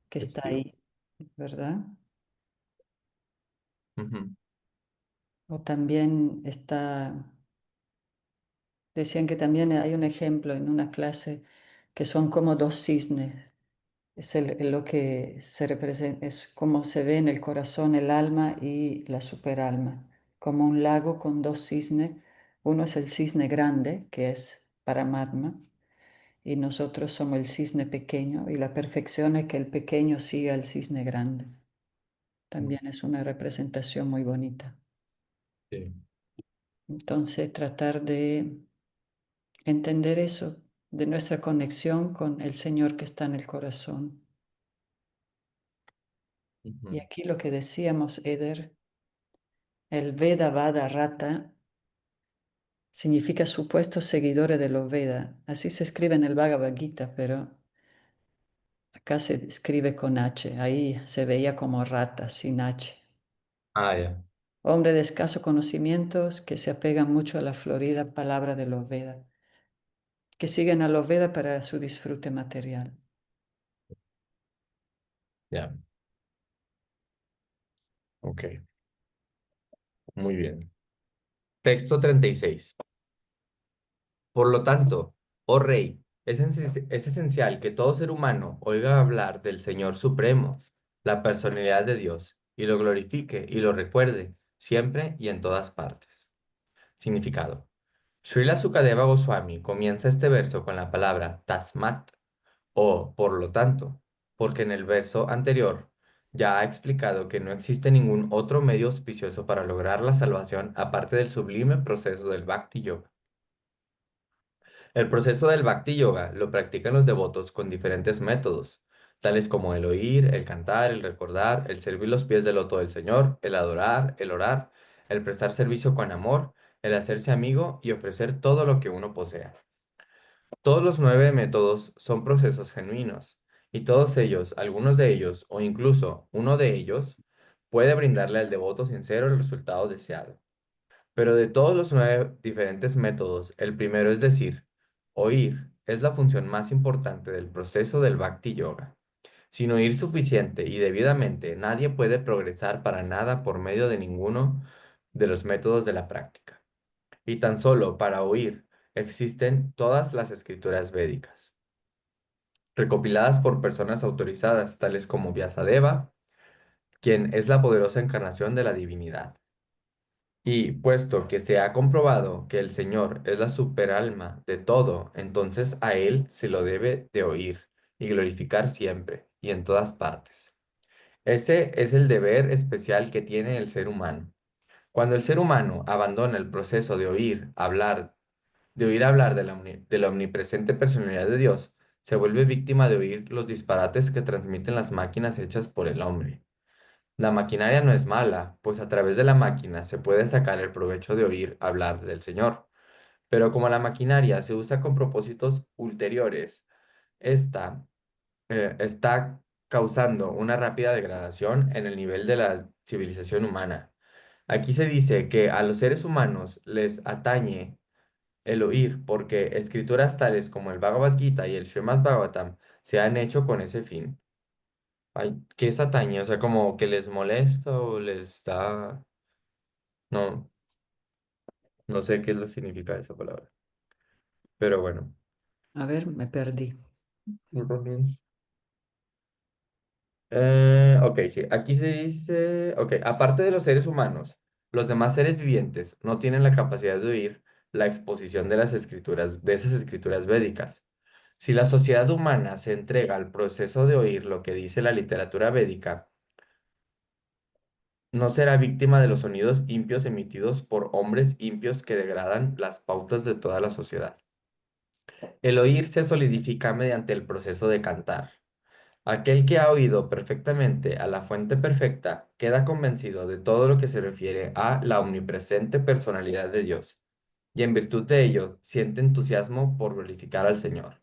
que está Testigo. ahí, ¿verdad? Ujú. O también decían que también hay un ejemplo en una clase que son como dos cisnes. Es lo que se representa, es como se ve en el corazón el alma y la superalma, como un lago con dos cisnes. Uno es el cisne grande, que es Paramatma, y nosotros somos el cisne pequeño, y la perfección es que el pequeño siga al cisne grande. También es una representación muy bonita. Sí. Entonces, tratar de entender eso, de nuestra conexión con el Señor que está en el corazón. Y Ujú. aquí lo que decíamos, Eder, el Veda Vada Rata significa supuestos seguidores de los Vedas. Así se escribe en el Bhagavad Gita, pero acá se escribe con H. Ahí se veía como rata, sin H. Ah, ya. Hombre de escaso conocimientos que se apegan mucho a la florida palabra de los Vedas, que siguen a los Vedas para su disfrute material. Ya. Ok. Muy bien. Texto 36. Por lo tanto, oh rey, es esencial que todo ser humano oiga hablar del Señor Supremo, la personalidad de Dios, y lo glorifique y lo recuerde siempre y en todas partes. Significado. Srila Sukadeva Goswami comienza este verso con la palabra tasmat o por lo tanto, porque en el verso anterior ya ha explicado que no existe ningún otro medio auspicioso para lograr la salvación aparte del sublime proceso del Bhakti Yoga. El proceso del Bhakti Yoga lo practican los devotos con diferentes métodos, tales como el oír, el cantar, el recordar, el servir los pies del loto del Señor, el adorar, el orar, el prestar servicio con amor, el hacerse amigo y ofrecer todo lo que uno posea. Todos los 9 métodos son procesos genuinos, y todos ellos, algunos de ellos, o incluso uno de ellos, puede brindarle al devoto sincero el resultado deseado. Pero de todos los 9 diferentes métodos, el primero, es decir, oír, es la función más importante del proceso del Bhakti Yoga. Sin oír suficiente y debidamente, nadie puede progresar para nada por medio de ninguno de los métodos de la práctica. Y tan solo para oír existen todas las escrituras védicas, recopiladas por personas autorizadas, tales como Vyasadeva, quien es la poderosa encarnación de la divinidad. Y puesto que se ha comprobado que el Señor es la superalma de todo, entonces a Él se lo debe de oír y glorificar siempre y en todas partes. Ese es el deber especial que tiene el ser humano. Cuando el ser humano abandona el proceso de oír hablar de la omnipresente personalidad de Dios, se vuelve víctima de oír los disparates que transmiten las máquinas hechas por el hombre. La maquinaria no es mala, pues a través de la máquina se puede sacar el provecho de oír hablar del Señor. Pero como la maquinaria se usa con propósitos ulteriores, esta está causando una rápida degradación en el nivel de la civilización humana. Aquí se dice que a los seres humanos les atañe el oír, porque escrituras tales como el Bhagavad Gita y el Srimad Bhagavatam se han hecho con ese fin. Ay, ¿qué es atañe? O sea, como que les molesta o les da... No, no sé qué es lo que significa esa palabra. Pero bueno. A ver, me perdí. Yo también. Ok, sí. Aquí se dice, ok, aparte de los seres humanos, los demás seres vivientes no tienen la capacidad de oír la exposición de las escrituras, de esas escrituras védicas. Si la sociedad humana se entrega al proceso de oír lo que dice la literatura védica, no será víctima de los sonidos impios emitidos por hombres impios que degradan las pautas de toda la sociedad. El oír se solidifica mediante el proceso de cantar. Aquel que ha oído perfectamente a la fuente perfecta queda convencido de todo lo que se refiere a la omnipresente personalidad de Dios, y en virtud de ello siente entusiasmo por glorificar al Señor.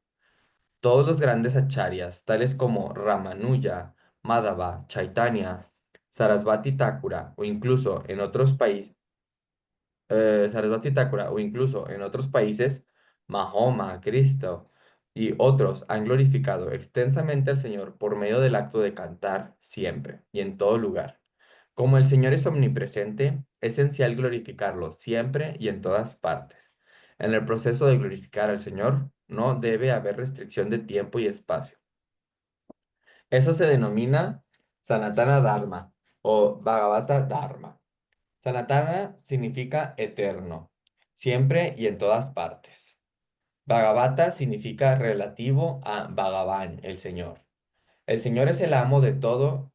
Todos los grandes acharyas, tales como Ramanuja, Madhava, Chaitanya, Sarasvati Thakura o incluso en otros países, Sarasvati Thakura o incluso en otros países, Mahoma, Cristo y otros han glorificado extensamente al Señor por medio del acto de cantar siempre y en todo lugar. Como el Señor es omnipresente, es esencial glorificarlo siempre y en todas partes. En el proceso de glorificar al Señor, no debe haber restricción de tiempo y espacio. Eso se denomina Sanatana Dharma o Bhagavata Dharma. Sanatana significa eterno, siempre y en todas partes. Bhagavata significa relativo a Bhagavan, el Señor. El Señor es el amo de todo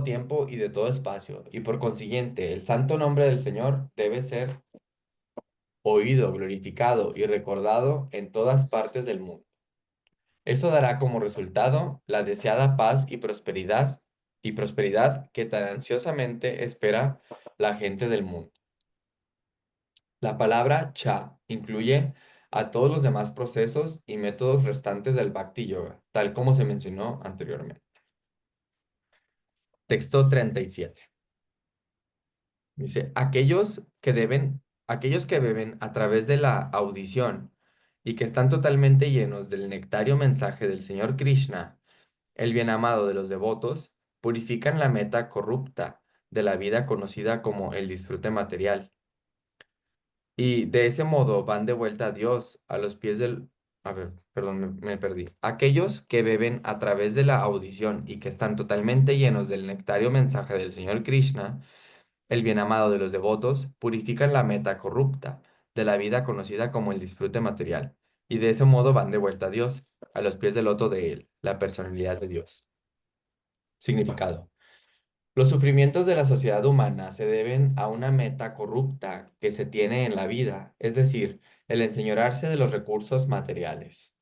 tiempo y de todo espacio, y por consiguiente, el santo nombre del Señor debe ser oído, glorificado y recordado en todas partes del mundo. Eso dará como resultado la deseada paz y prosperidad que tan ansiosamente espera la gente del mundo. La palabra cha incluye a todos los demás procesos y métodos restantes del Bhakti Yoga, tal como se mencionó anteriormente. Texto 37. Dice, aquellos que beben a través de la audición y que están totalmente llenos del nectario mensaje del Señor Krishna, el bien amado de los devotos, purifican la meta corrupta de la vida conocida como el disfrute material. Y de ese modo van de vuelta a Dios, a los pies del... A ver, perdón, me perdí. Aquellos que beben a través de la audición y que están totalmente llenos del nectario mensaje del Señor Krishna, el bien amado de los devotos, purifican la meta corrupta de la vida conocida como el disfrute material. Y de ese modo van de vuelta a Dios, a los pies del loto de Él, la personalidad de Dios. Significado. Los sufrimientos de la sociedad humana se deben a una meta corrupta que se tiene en la vida, es decir, el enseñorearse de los recursos materiales.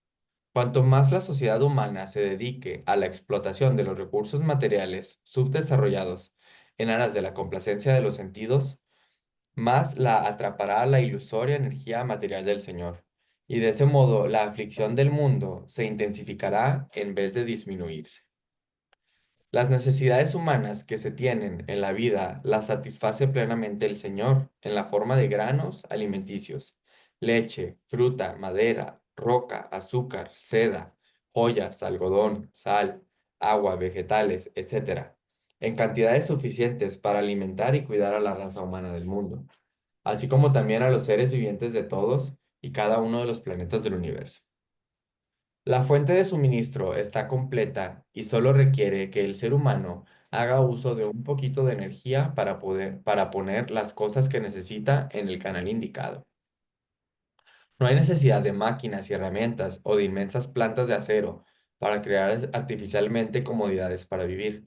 Cuanto más la sociedad humana se dedique a la explotación de los recursos materiales subdesarrollados en aras de la complacencia de los sentidos, más la atrapará la ilusoria energía material del Señor. Y de ese modo la aflicción del mundo se intensificará en vez de disminuirse. Las necesidades humanas que se tienen en la vida las satisface plenamente el Señor en la forma de granos alimenticios, leche, fruta, madera, roca, azúcar, seda, joyas, algodón, sal, agua, vegetales, etc., en cantidades suficientes para alimentar y cuidar a la raza humana del mundo, así como también a los seres vivientes de todos y cada uno de los planetas del universo. La fuente de suministro está completa y solo requiere que el ser humano haga uso de un poquito de energía para poner las cosas que necesita en el canal indicado. No hay necesidad de máquinas y herramientas o de inmensas plantas de acero para crear artificialmente comodidades para vivir.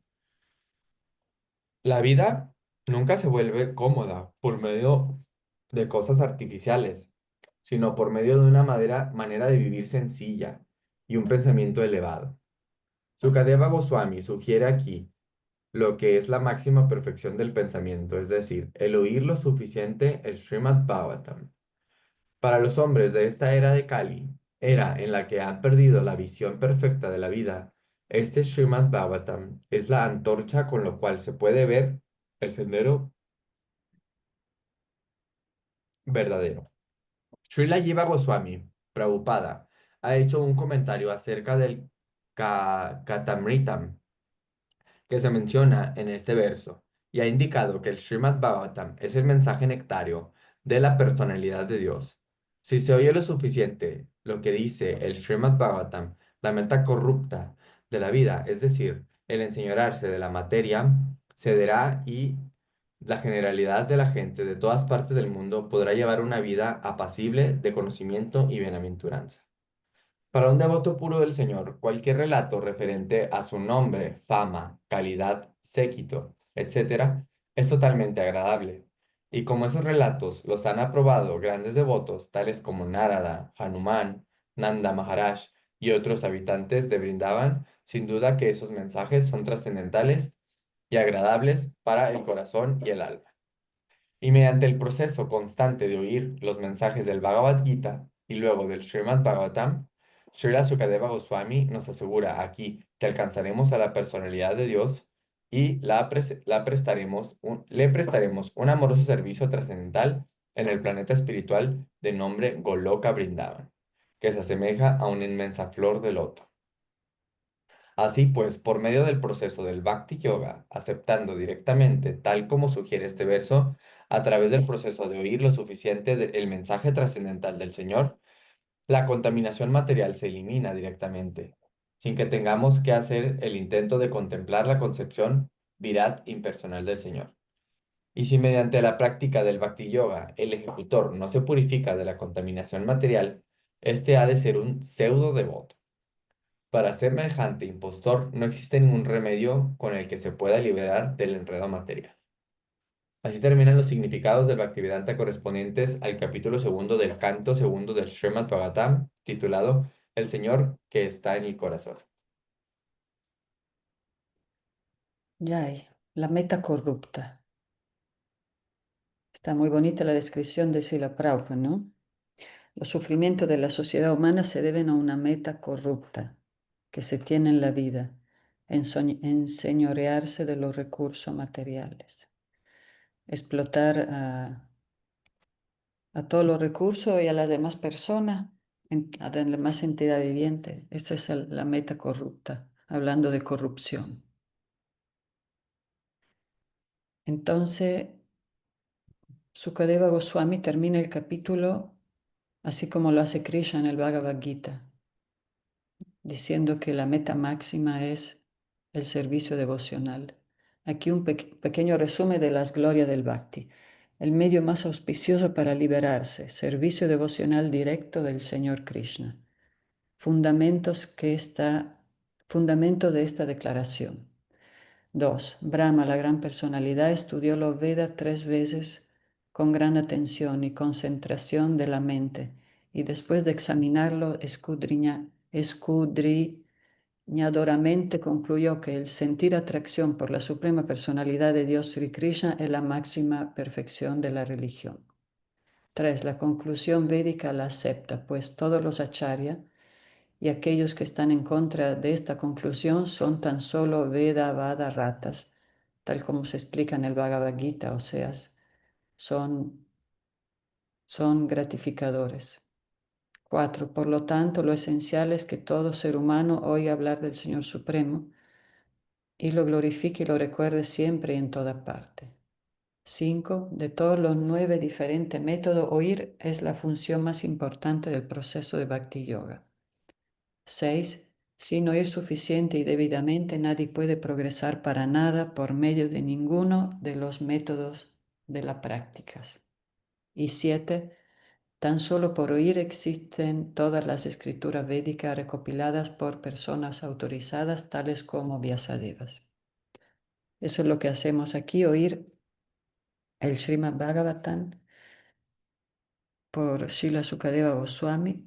La vida nunca se vuelve cómoda por medio de cosas artificiales, sino por medio de una manera de vivir sencilla y un pensamiento elevado. Sukadeva Goswami sugiere aquí lo que es la máxima perfección del pensamiento, es decir, el oír lo suficiente el Srimad Bhagavatam. Para los hombres de esta era de Kali, era en la que han perdido la visión perfecta de la vida, este Srimad Bhagavatam es la antorcha con lo cual se puede ver el sendero verdadero. Srila Jiva Goswami, Prabhupada, ha hecho un comentario acerca del Katamritam que se menciona en este verso y ha indicado que el Srimad Bhagavatam es el mensaje nectario de la personalidad de Dios. Si se oye lo suficiente lo que dice el Srimad Bhagavatam, la meta corrupta de la vida, es decir, el enseñorearse de la materia, cederá y la generalidad de la gente de todas partes del mundo podrá llevar una vida apacible de conocimiento y bienaventuranza. Para un devoto puro del Señor, cualquier relato referente a su nombre, fama, calidad, séquito, etc., es totalmente agradable. Y como esos relatos los han aprobado grandes devotos, tales como Narada, Hanuman, Nanda Maharaj y otros habitantes de Brindavan, sin duda que esos mensajes son trascendentales y agradables para el corazón y el alma. Y mediante el proceso constante de oír los mensajes del Bhagavad Gita y luego del Srimad Bhagavatam, Srila Sukadeva Goswami nos asegura aquí que alcanzaremos a la personalidad de Dios y le prestaremos un amoroso servicio trascendental en el planeta espiritual de nombre Goloka Vrindavan, que se asemeja a una inmensa flor de loto. Así pues, por medio del proceso del Bhakti Yoga, aceptando directamente, tal como sugiere este verso, a través del proceso de oír lo suficiente del mensaje trascendental del Señor, la contaminación material se elimina directamente, sin que tengamos que hacer el intento de contemplar la concepción virat impersonal del Señor. Y si mediante la práctica del Bhakti Yoga el ejecutor no se purifica de la contaminación material, este ha de ser un pseudo devoto. Para semejante impostor no existe ningún remedio con el que se pueda liberar del enredo material. Así terminan los significados del Bhaktivedanta correspondientes al capítulo segundo del canto segundo del Srimad Bhagavatam, titulado El Señor que está en el corazón. Yay, la meta corrupta. Está muy bonita la descripción de Srila Prabhupada, ¿no? Los sufrimientos de la sociedad humana se deben a una meta corrupta que se tiene en la vida, enseñorearse de los recursos materiales, explotar a todos los recursos y a las demás personas, a las demás entidades vivientes. Esa es la meta corrupta, hablando de corrupción. Entonces, Sukadeva Goswami termina el capítulo así como lo hace Krishna en el Bhagavad Gita, diciendo que la meta máxima es el servicio devocional. Aquí un pequeño resumen de las glorias del Bhakti. El medio más auspicioso para liberarse, servicio devocional directo del Señor Krishna. Fundamento de esta declaración. 2. Brahma, la gran personalidad, estudió los Vedas 3 veces con gran atención y concentración de la mente, y después de examinarlo escudriñadoramente concluyó que el sentir atracción por la suprema personalidad de Dios Sri Krishna es la máxima perfección de la religión. 3. La conclusión védica la acepta, pues todos los acharya y aquellos que están en contra de esta conclusión son tan solo Veda-vada ratas, tal como se explica en el Bhagavad Gita, o sea, son gratificadores. 4. Por lo tanto, lo esencial es que todo ser humano oiga hablar del Señor Supremo y lo glorifique y lo recuerde siempre y en toda parte. 5. De todos los 9 diferentes métodos, oír es la función más importante del proceso de Bhakti Yoga. 6. Sin oír suficiente y debidamente, nadie puede progresar para nada por medio de ninguno de los métodos de las prácticas. Y 7. Tan solo por oír existen todas las escrituras védicas recopiladas por personas autorizadas, tales como Vyasadevas. Eso es lo que hacemos aquí, oír el Srimad Bhagavatam por Srila Sukadeva Goswami,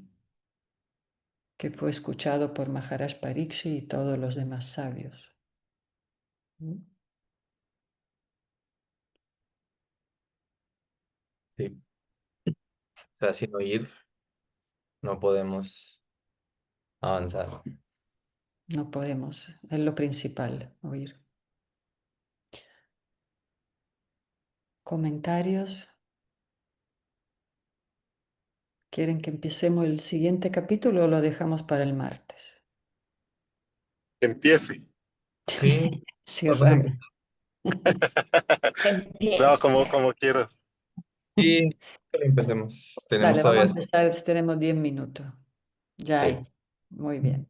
que fue escuchado por Maharaj Parikshit y todos los demás sabios. Sí. O sea, sin oír no podemos avanzar. No podemos, es lo principal, oír. ¿Comentarios? ¿Quieren que empecemos el siguiente capítulo o lo dejamos para el martes? Empiece. Sí, Sí, vamos a raro. empezar. No, Empieza. como quieras. Sí, empecemos. Tenemos Dale, vamos a todavía. empezar. Tenemos 10 minutos. Ya Sí. hay. Muy bien.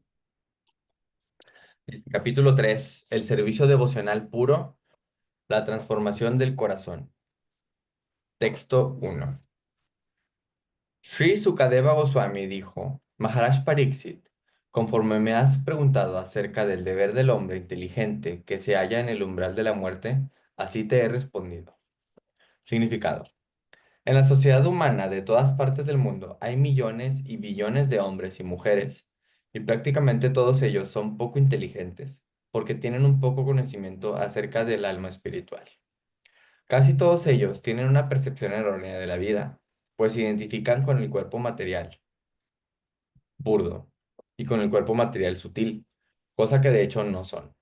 Capítulo 3. El servicio devocional puro, la transformación del corazón. Texto 1. Sri Sukadeva Goswami dijo, Maharaj Pariksit, conforme me has preguntado acerca del deber del hombre inteligente que se halla en el umbral de la muerte, así te he respondido. Significado. En la sociedad humana de todas partes del mundo hay millones y billones de hombres y mujeres, y prácticamente todos ellos son poco inteligentes, porque tienen un poco conocimiento acerca del alma espiritual. Casi todos ellos tienen una percepción errónea de la vida, pues se identifican con el cuerpo material, burdo, y con el cuerpo material sutil, cosa que de hecho no son.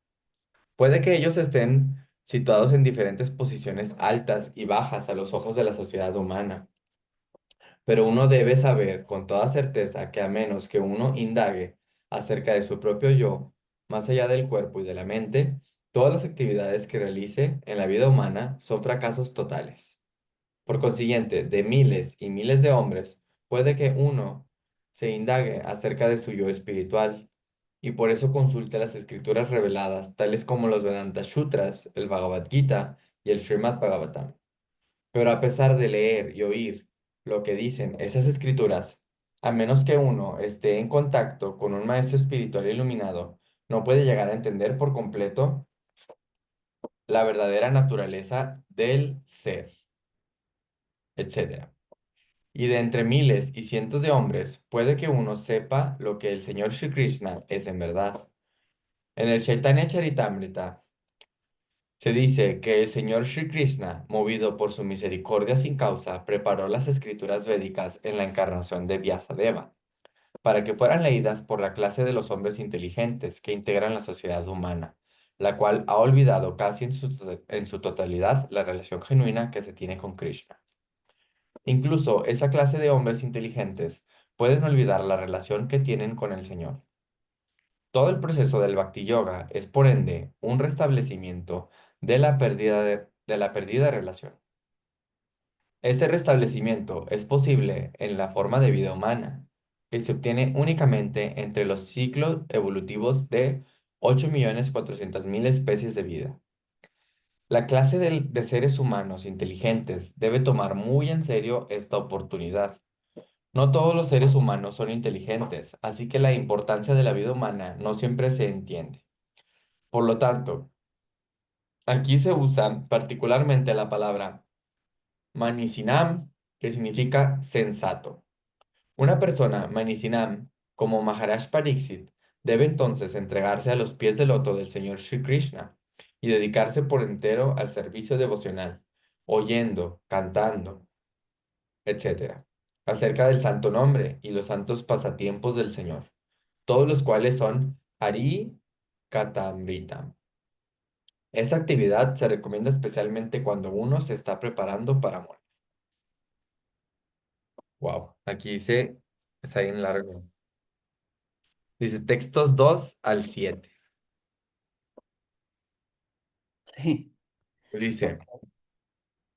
Puede que ellos estén situados en diferentes posiciones altas y bajas a los ojos de la sociedad humana, pero uno debe saber con toda certeza que a menos que uno indague acerca de su propio yo, más allá del cuerpo y de la mente, todas las actividades que realice en la vida humana son fracasos totales. Por consiguiente, de miles y miles de hombres, puede que uno se indague acerca de su yo espiritual y por eso consulte las escrituras reveladas, tales como los Vedanta Sutras, el Bhagavad Gita y el Srimad Bhagavatam. Pero a pesar de leer y oír lo que dicen esas escrituras, a menos que uno esté en contacto con un maestro espiritual iluminado, no puede llegar a entender por completo la verdadera naturaleza del ser, etcétera. Y de entre miles y cientos de hombres, puede que uno sepa lo que el Señor Sri Krishna es en verdad. En el Chaitanya Charitamrita se dice que el Señor Sri Krishna, movido por su misericordia sin causa, preparó las escrituras védicas en la encarnación de Vyasadeva, para que fueran leídas por la clase de los hombres inteligentes que integran la sociedad humana, la cual ha olvidado casi en su totalidad la relación genuina que se tiene con Krishna. Incluso esa clase de hombres inteligentes pueden olvidar la relación que tienen con el Señor. Todo el proceso del Bhakti Yoga es, por ende, un restablecimiento de la de la perdida relación. Ese restablecimiento es posible en la forma de vida humana, que se obtiene únicamente entre los ciclos evolutivos de 8.400.000 especies de vida. La clase de seres humanos inteligentes debe tomar muy en serio esta oportunidad. No todos los seres humanos son inteligentes, así que la importancia de la vida humana no siempre se entiende. Por lo tanto, aquí se usa particularmente la palabra manisinam, que significa sensato. Una persona manisinam, como Maharaj Pariksit, debe entonces entregarse a los pies del loto del Señor Sri Krishna y dedicarse por entero al servicio devocional, oyendo, cantando, etcétera, acerca del santo nombre y los santos pasatiempos del Señor, todos los cuales son Hari Katamrita. Esta actividad se recomienda especialmente cuando uno se está preparando para morir. Wow, aquí dice, está bien largo. Dice textos 2 al 7. Sí. Dice,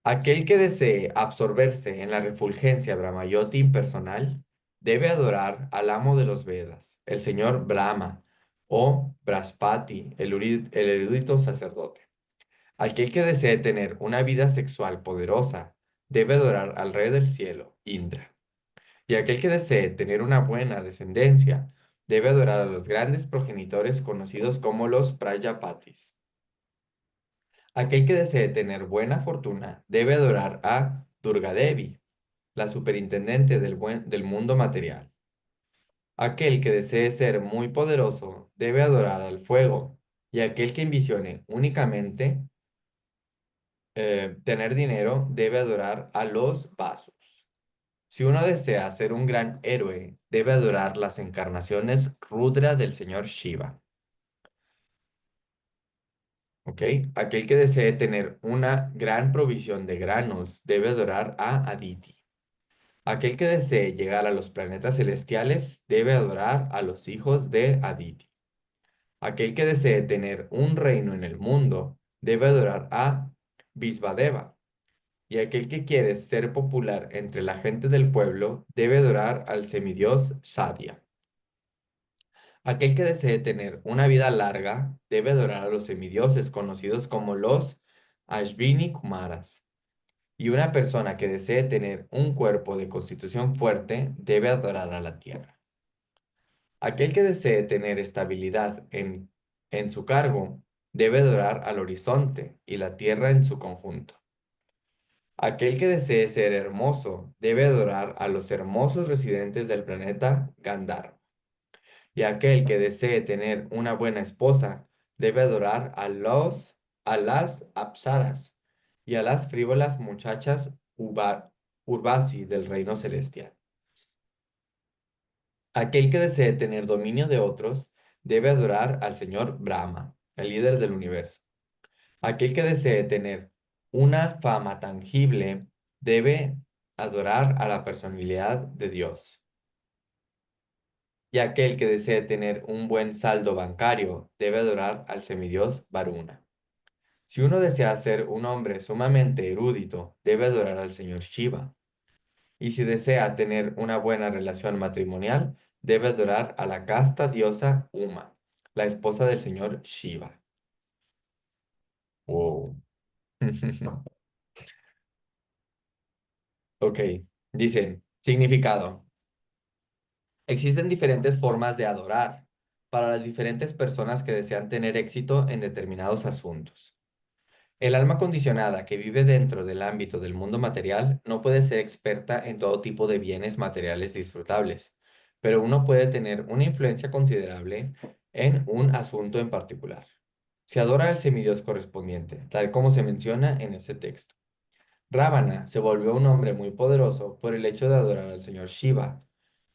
aquel que desee absorberse en la refulgencia Brahmayoti impersonal debe adorar al amo de los Vedas, el señor Brahma, o Braspati, el erudito sacerdote. Aquel que desee tener una vida sexual poderosa debe adorar al rey del cielo, Indra. Y aquel que desee tener una buena descendencia debe adorar a los grandes progenitores conocidos como los Prajapatis. Aquel que desee tener buena fortuna debe adorar a Durga Devi, la superintendente del mundo material. Aquel que desee ser muy poderoso debe adorar al fuego, y aquel que ambicione únicamente tener dinero debe adorar a los vasos. Si uno desea ser un gran héroe, debe adorar las encarnaciones Rudra del señor Shiva. ¿Ok? Aquel que desee tener una gran provisión de granos debe adorar a Aditi. Aquel que desee llegar a los planetas celestiales debe adorar a los hijos de Aditi. Aquel que desee tener un reino en el mundo debe adorar a Visvadeva. Y aquel que quiere ser popular entre la gente del pueblo debe adorar al semidios Shadia. Aquel que desee tener una vida larga debe adorar a los semidioses conocidos como los Ashvini Kumaras. Y una persona que desee tener un cuerpo de constitución fuerte debe adorar a la tierra. Aquel que desee tener estabilidad en su cargo debe adorar al horizonte y la tierra en su conjunto. Aquel que desee ser hermoso debe adorar a los hermosos residentes del planeta Gandhar. Y aquel que desee tener una buena esposa debe adorar a las apsaras y a las frívolas muchachas Urvasi del reino celestial. Aquel que desee tener dominio de otros debe adorar al señor Brahma, el líder del universo. Aquel que desee tener una fama tangible debe adorar a la personalidad de Dios. Y aquel que desee tener un buen saldo bancario debe adorar al semidios Varuna. Si uno desea ser un hombre sumamente erudito, debe adorar al señor Shiva. Y si desea tener una buena relación matrimonial, debe adorar a la casta diosa Uma, la esposa del señor Shiva. Wow. Ok, dicen, significado. Existen diferentes formas de adorar para las diferentes personas que desean tener éxito en determinados asuntos. El alma condicionada que vive dentro del ámbito del mundo material no puede ser experta en todo tipo de bienes materiales disfrutables, pero uno puede tener una influencia considerable en un asunto en particular. Se adora al semidios correspondiente, tal como se menciona en ese texto. Ravana se volvió un hombre muy poderoso por el hecho de adorar al señor Shiva,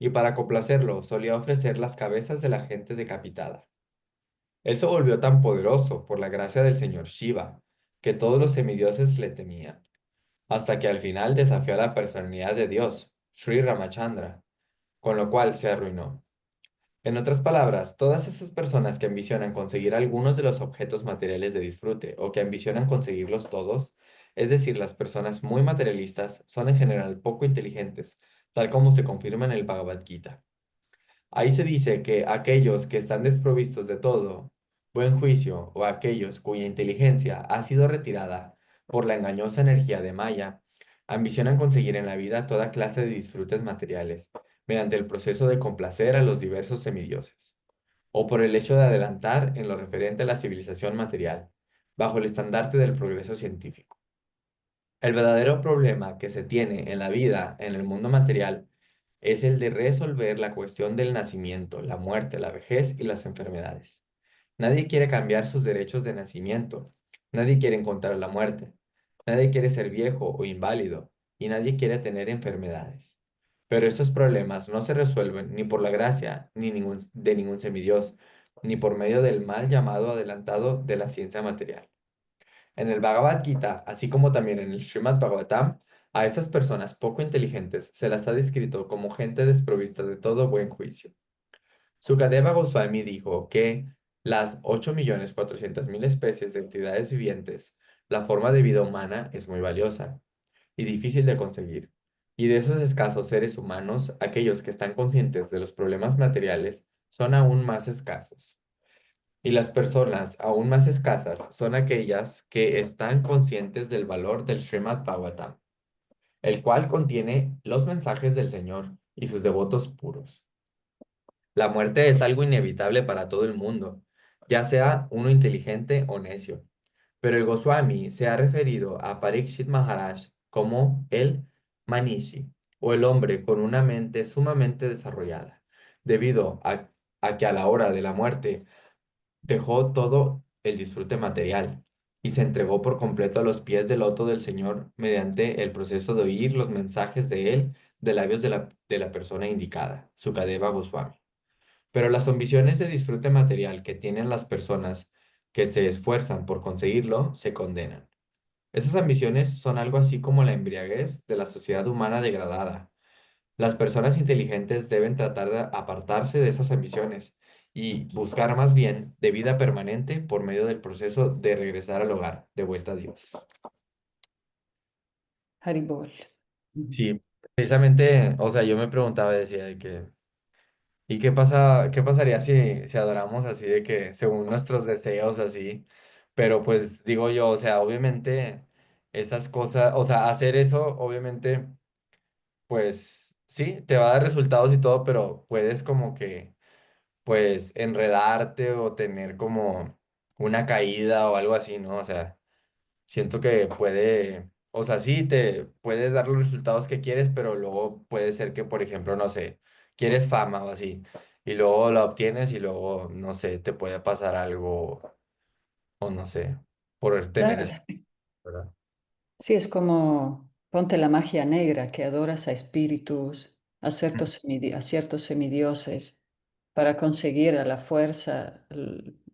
y para complacerlo solía ofrecer las cabezas de la gente decapitada. Él se volvió tan poderoso por la gracia del señor Shiva, que todos los semidioses le temían, hasta que al final desafió a la personalidad de Dios, Sri Ramachandra, con lo cual se arruinó. En otras palabras, todas esas personas que ambicionan conseguir algunos de los objetos materiales de disfrute o que ambicionan conseguirlos todos, es decir, las personas muy materialistas, son en general poco inteligentes, tal como se confirma en el Bhagavad Gita. Ahí se dice que aquellos que están desprovistos de todo buen juicio o aquellos cuya inteligencia ha sido retirada por la engañosa energía de Maya, ambicionan conseguir en la vida toda clase de disfrutes materiales mediante el proceso de complacer a los diversos semidioses, o por el hecho de adelantar en lo referente a la civilización material, bajo el estandarte del progreso científico. El verdadero problema que se tiene en la vida, en el mundo material, es el de resolver la cuestión del nacimiento, la muerte, la vejez y las enfermedades. Nadie quiere cambiar sus derechos de nacimiento, nadie quiere encontrar la muerte, nadie quiere ser viejo o inválido y nadie quiere tener enfermedades. Pero estos problemas no se resuelven ni por la gracia de ningún semidios, ni por medio del mal llamado adelantado de la ciencia material. En el Bhagavad Gita, así como también en el Srimad Bhagavatam, a estas personas poco inteligentes se las ha descrito como gente desprovista de todo buen juicio. Sukadeva Goswami dijo que las 8.400.000 especies de entidades vivientes, la forma de vida humana es muy valiosa y difícil de conseguir. Y de esos escasos seres humanos, aquellos que están conscientes de los problemas materiales son aún más escasos. Y las personas aún más escasas son aquellas que están conscientes del valor del Srimad Bhagavatam, el cual contiene los mensajes del Señor y sus devotos puros. La muerte es algo inevitable para todo el mundo, ya sea uno inteligente o necio. Pero el Goswami se ha referido a Parikshit Maharaj como el Manishi, o el hombre con una mente sumamente desarrollada, debido a que a la hora de la muerte dejó todo el disfrute material y se entregó por completo a los pies del loto del Señor mediante el proceso de oír los mensajes de Él de labios de la persona indicada, Sukadeva Goswami. Pero las ambiciones de disfrute material que tienen las personas que se esfuerzan por conseguirlo se condenan. Esas ambiciones son algo así como la embriaguez de la sociedad humana degradada. Las personas inteligentes deben tratar de apartarse de esas ambiciones y buscar más bien de vida permanente por medio del proceso de regresar al hogar, de vuelta a Dios. Haribol. Sí, precisamente, o sea, yo me preguntaba, decía de que, ¿y qué pasaría si adoramos así de que según nuestros deseos así? Pero pues digo yo, o sea, obviamente esas cosas, o sea, hacer eso, obviamente, pues sí, te va a dar resultados y todo, pero puedes como que, pues, enredarte o tener como una caída o algo así, ¿no? O sea, siento que puede, o sea, sí, te puede dar los resultados que quieres, pero luego puede ser que, por ejemplo, no sé, quieres fama o así, y luego la obtienes y luego, no sé, te puede pasar algo, o no sé, por tener Claro, esa, ¿verdad? sí, es como ponte la magia negra, que adoras a espíritus, a ciertos semidioses, para conseguir a la fuerza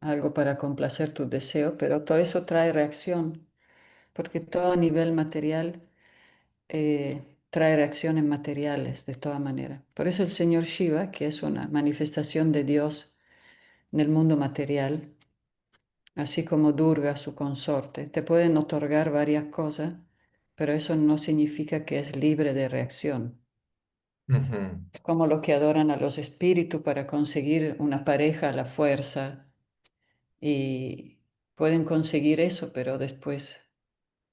algo para complacer tu deseo, pero todo eso trae reacción, porque todo a nivel material trae reacciones materiales de toda manera. Por eso el señor Shiva, que es una manifestación de Dios en el mundo material, así como Durga, su consorte, te pueden otorgar varias cosas, pero eso no significa que es libre de reacción. Ujú, Es como lo que adoran a los espíritus para conseguir una pareja a la fuerza y pueden conseguir eso, pero después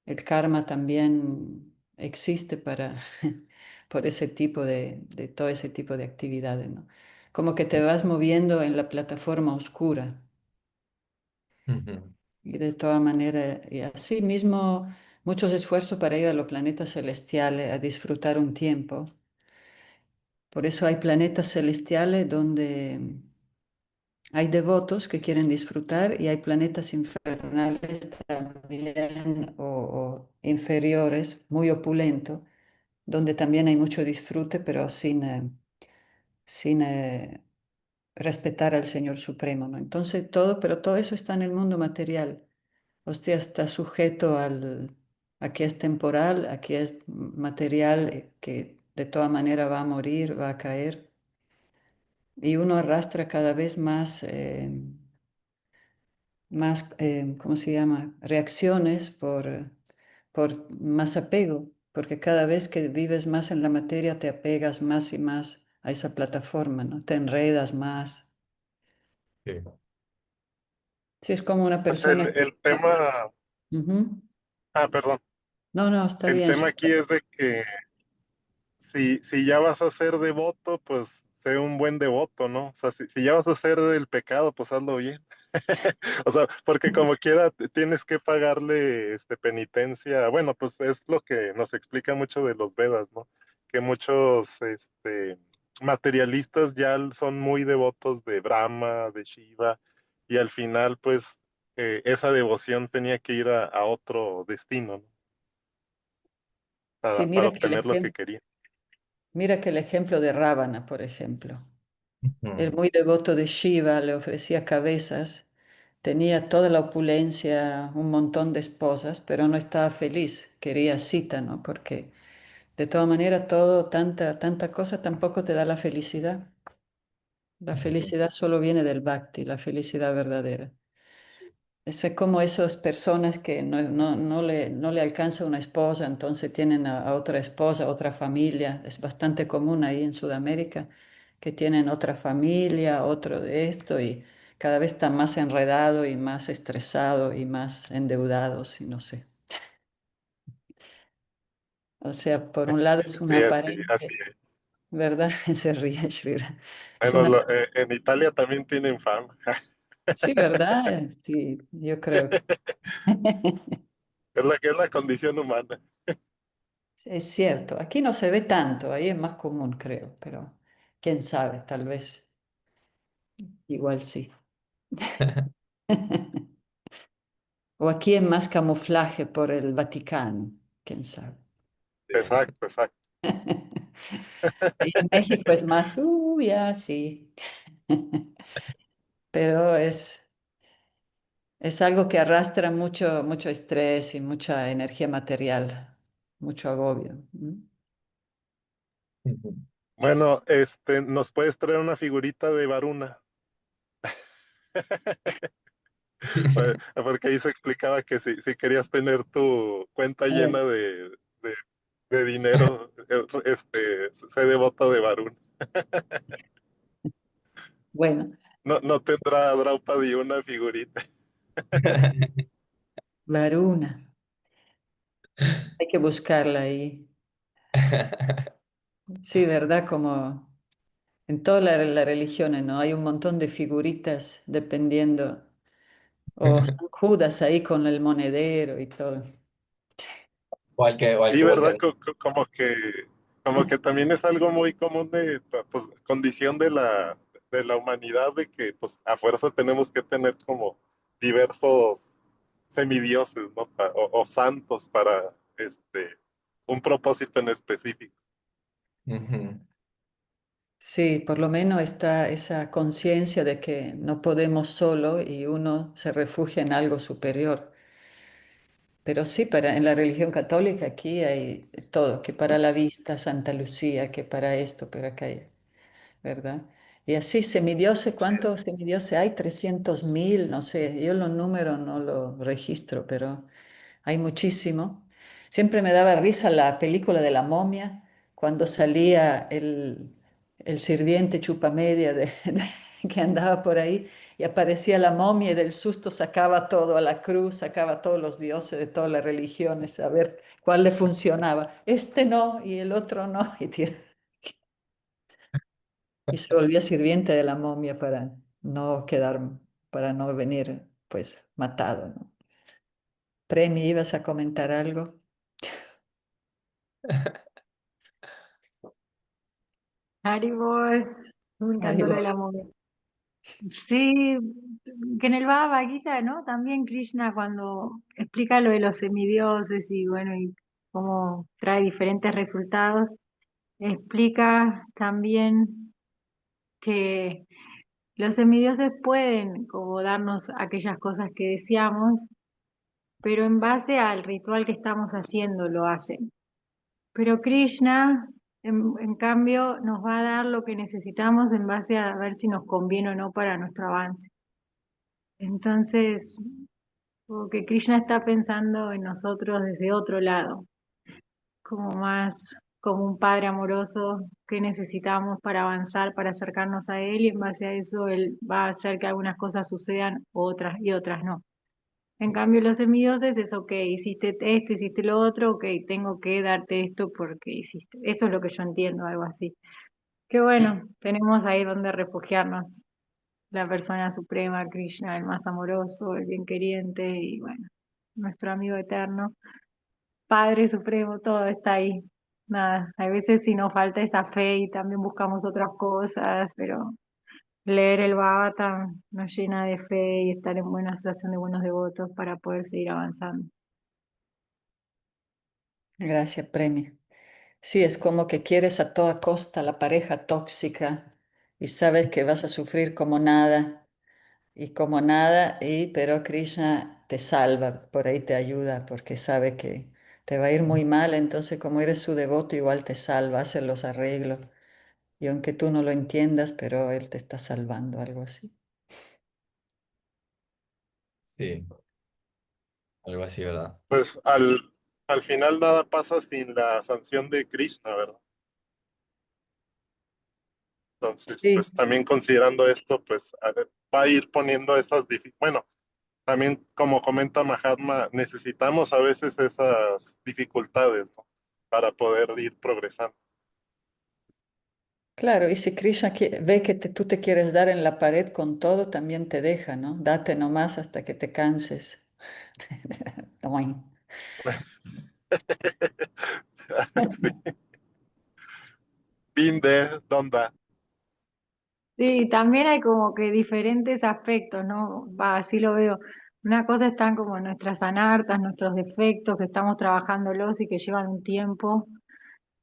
el karma también existe para por ese tipo de todo ese tipo de actividades, ¿no? Como que te vas moviendo en la plataforma oscura. ujú, Y de todas maneras, y así mismo, muchos esfuerzos para ir a los planetas celestiales a disfrutar un tiempo. Por eso hay planetas celestiales donde hay devotos que quieren disfrutar y hay planetas infernales también o inferiores, muy opulentos, donde también hay mucho disfrute, pero sin respetar al Señor Supremo, ¿no? Entonces todo, pero todo eso está en el mundo material. Usted está sujeto a que es temporal, a que es material, que de toda manera va a morir, va a caer. Y uno arrastra cada vez más, ¿cómo se llama? Reacciones por más apego, porque cada vez que vives más en la materia te apegas más y más a esa plataforma, ¿no? Te enredas más. sí. Si es como una Pues persona el que... tema, Ujú. perdón, No, no, está el bien. tema aquí es de que si ya vas a ser devoto, pues sé un buen devoto, ¿no? O sea, si ya vas a hacer el pecado, pues hazlo bien. O sea, porque como quiera tienes que pagarle penitencia. Bueno, pues es lo que nos explica mucho de los Vedas, ¿no? Que muchos materialistas ya son muy devotos de Brahma, de Shiva, y al final, pues, esa devoción tenía que ir a otro destino, ¿no? Sí, Para obtener lo que querían. mira que el ejemplo de Rábana, por ejemplo. El Ujú, muy devoto de Shiva le ofrecía cabezas, tenía toda la opulencia, un montón de esposas, pero no estaba feliz, quería Sita, ¿no? Porque de todas maneras todo, tanta cosa tampoco te da la felicidad. La ujú, felicidad solo viene del bhakti, la felicidad verdadera. sí, Es como esas personas que no le alcanza una esposa, entonces tienen a otra esposa, otra familia. Es bastante común ahí en Sudamérica que tienen otra familia, otro de esto y cada vez están más enredados y más estresados y más endeudados y no sé. O sea, por un lado es Sí, una así aparente, es. ¿verdad? Se ríe Shrira. Es Bueno, una, en Italia también tienen fama. sí, ¿verdad? Sí, yo creo que Es la condición humana. es cierto, aquí no se ve tanto, ahí es más común, creo, pero quién sabe, tal vez igual sí. O aquí es más camuflaje por el Vaticano, quién sabe. Exacto, exacto. Ahí en México es más, ya sí, pero es algo que arrastra mucho estrés y mucha energía material, mucho agobio. ¿Mm? ujú. Bueno, ¿nos puedes traer una figurita de Varuna? Porque ahí se explicaba que si querías tener tu cuenta A ver, llena de, de dinero, sé devoto de Varuna. bueno, No tendrá Draupadi una figurita. Varuna, hay que buscarla ahí. Sí, ¿verdad? Como en todas las religiones, ¿no? Hay un montón de figuritas dependiendo. O San Judas ahí con el monedero y todo. O al Sí, que ¿verdad? voltea. Como que también es algo muy común de, pues, condición de la humanidad, de que, pues, a fuerza tenemos que tener como diversos semidioses, ¿no? O santos para, un propósito en específico. Ujú. Sí, por lo menos está esa conciencia de que no podemos solo y uno se refugia en algo superior. Pero sí, en la religión católica aquí hay todo, que para la vista Santa Lucía, que para esto, pero acá hay, ¿verdad? Y así semidioses, ¿cuántos semidioses hay? 300.000, no sé, yo los números no los registro, pero hay muchísimo. Siempre me daba risa la película de la momia, cuando salía el sirviente chupamedia que andaba por ahí y aparecía la momia y del susto sacaba todo a la cruz, sacaba todos los dioses de todas las religiones, a ver cuál le funcionaba. Este no y el otro no. Y se volvía sirviente de la momia para no quedar, para no venir pues matado, ¿no? Premi, ¿ibas a comentar algo? Haribol, Ahí preguntando lo voy. de la momia. Sí, que en el Bhagavad Gita, ¿no? También Krishna cuando explica lo de los semidioses y bueno, y cómo trae diferentes resultados, explica también que los semidioses pueden como darnos aquellas cosas que deseamos, pero en base al ritual que estamos haciendo lo hacen. Pero Krishna, en cambio, nos va a dar lo que necesitamos en base a ver si nos conviene o no para nuestro avance. Entonces, como que Krishna está pensando en nosotros desde otro lado, como más como un padre amoroso que necesitamos para avanzar, para acercarnos a él, y en base a eso él va a hacer que algunas cosas sucedan, otras y otras no. En cambio, los semidioses es, ok, hiciste esto, hiciste lo otro, ok, tengo que darte esto porque hiciste. Eso es lo que yo entiendo, algo así. Qué bueno, tenemos ahí donde refugiarnos, la persona suprema, Krishna, el más amoroso, el bien queriente y bueno, nuestro amigo eterno, Padre Supremo, todo está ahí. Nada, a veces sí nos falta esa fe y también buscamos otras cosas, pero leer el Bhagavatam nos llena de fe y estar en buena asociación de buenos devotos para poder seguir avanzando. Gracias, Premi. Sí, es como que quieres a toda costa la pareja tóxica y sabes que vas a sufrir como nada, pero Krishna te salva, por ahí te ayuda, porque sabe que te va a ir muy mal, entonces como eres su devoto, igual te salva, hace los arreglos. Y aunque tú no lo entiendas, pero él te está salvando, algo así. Sí, algo así, ¿verdad? Pues al final nada pasa sin la sanción de Krishna, ¿verdad? Entonces, Sí, pues también considerando esto, pues va a ir poniendo esas bueno, también como comenta Mahatma, necesitamos a veces esas dificultades, ¿no? Para poder ir progresando. claro, y si Krishna ve que tú te quieres dar en la pared con todo, también te deja, ¿no? Date nomás hasta que te canses. Toin. Sí. Been there, done that. Sí, también hay como que diferentes aspectos, ¿no? Va, así lo veo. Una cosa están como nuestras anartas, nuestros defectos, que estamos trabajándolos y que llevan un tiempo.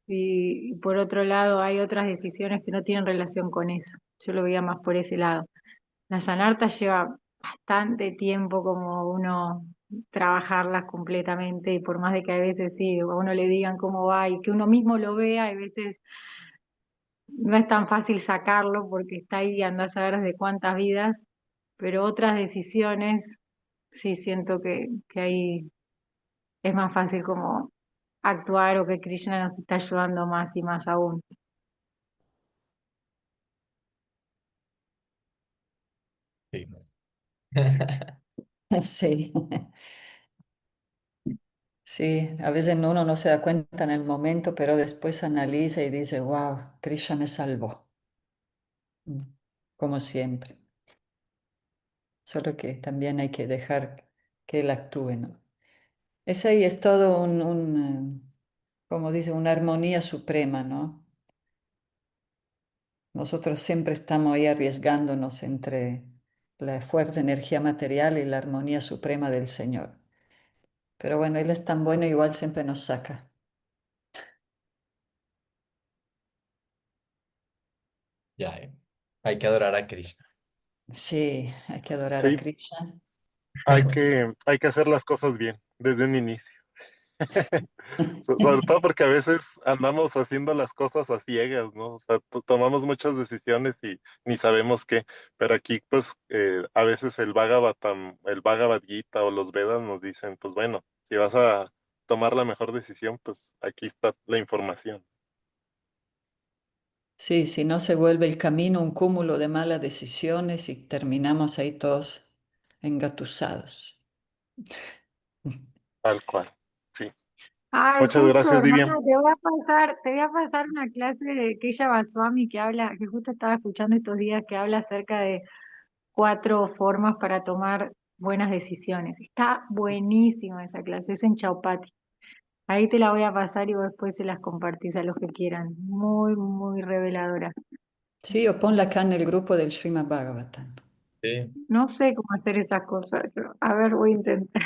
Y por otro lado hay otras decisiones que no tienen relación con eso. Yo lo veía más por ese lado. Las anartas lleva bastante tiempo como uno trabajarlas completamente y por más de que a veces sí, a uno le digan cómo va y que uno mismo lo vea, a veces no es tan fácil sacarlo porque está ahí y andás a ver desde cuántas vidas, pero otras decisiones sí siento que ahí es más fácil como actuar o que Krishna nos está ayudando más y más aún. Sí. Sí. Sí, a veces uno no se da cuenta en el momento, pero después analiza y dice, wow, Krishna me salvó, Mm, como siempre. Solo que también hay que dejar que él actúe, ¿no? Es ahí, es todo como dice, una armonía suprema, ¿no? Nosotros siempre estamos ahí arriesgándonos entre la fuerte energía material y la armonía suprema del Señor. Pero bueno, Él es tan bueno, igual siempre nos saca. Ya, hay que adorar a Krishna. Sí, hay que adorar a Sí, Krishna. hay que hacer las cosas bien desde un inicio. Sobre todo porque a veces andamos haciendo las cosas a ciegas, ¿no? O sea, tomamos muchas decisiones y ni sabemos qué. Pero aquí, pues, a veces el Bhagavad Gita o los Vedas nos dicen, pues bueno, si vas a tomar la mejor decisión, pues aquí está la información. Sí, si no se vuelve el camino un cúmulo de malas decisiones y terminamos ahí todos engatusados. Tal cual. Sí. Ay, Muchas justo, gracias, hermana, Vivian. te voy a pasar una clase de Kesha Baswami que habla, que justo estaba escuchando estos días, que habla acerca de 4 formas para tomar buenas decisiones. Está buenísima esa clase, es en Chaupati. Ahí te la voy a pasar y vos después se las compartís a los que quieran. Muy, muy reveladora. Sí, o ponla acá en el grupo del Srimad Bhagavatam. Sí. No sé cómo hacer esas cosas, pero a ver, voy a intentar.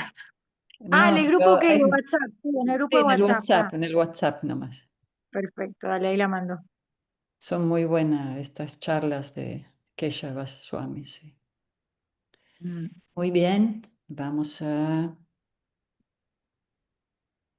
Ah, ¿en No, el grupo pero qué? ¿De WhatsApp? Sí, en el grupo de WhatsApp. Ah, En el WhatsApp nomás. perfecto, dale, ahí la mando. Son muy buenas estas charlas de Kesha Swami, sí. Mm. Muy bien, vamos a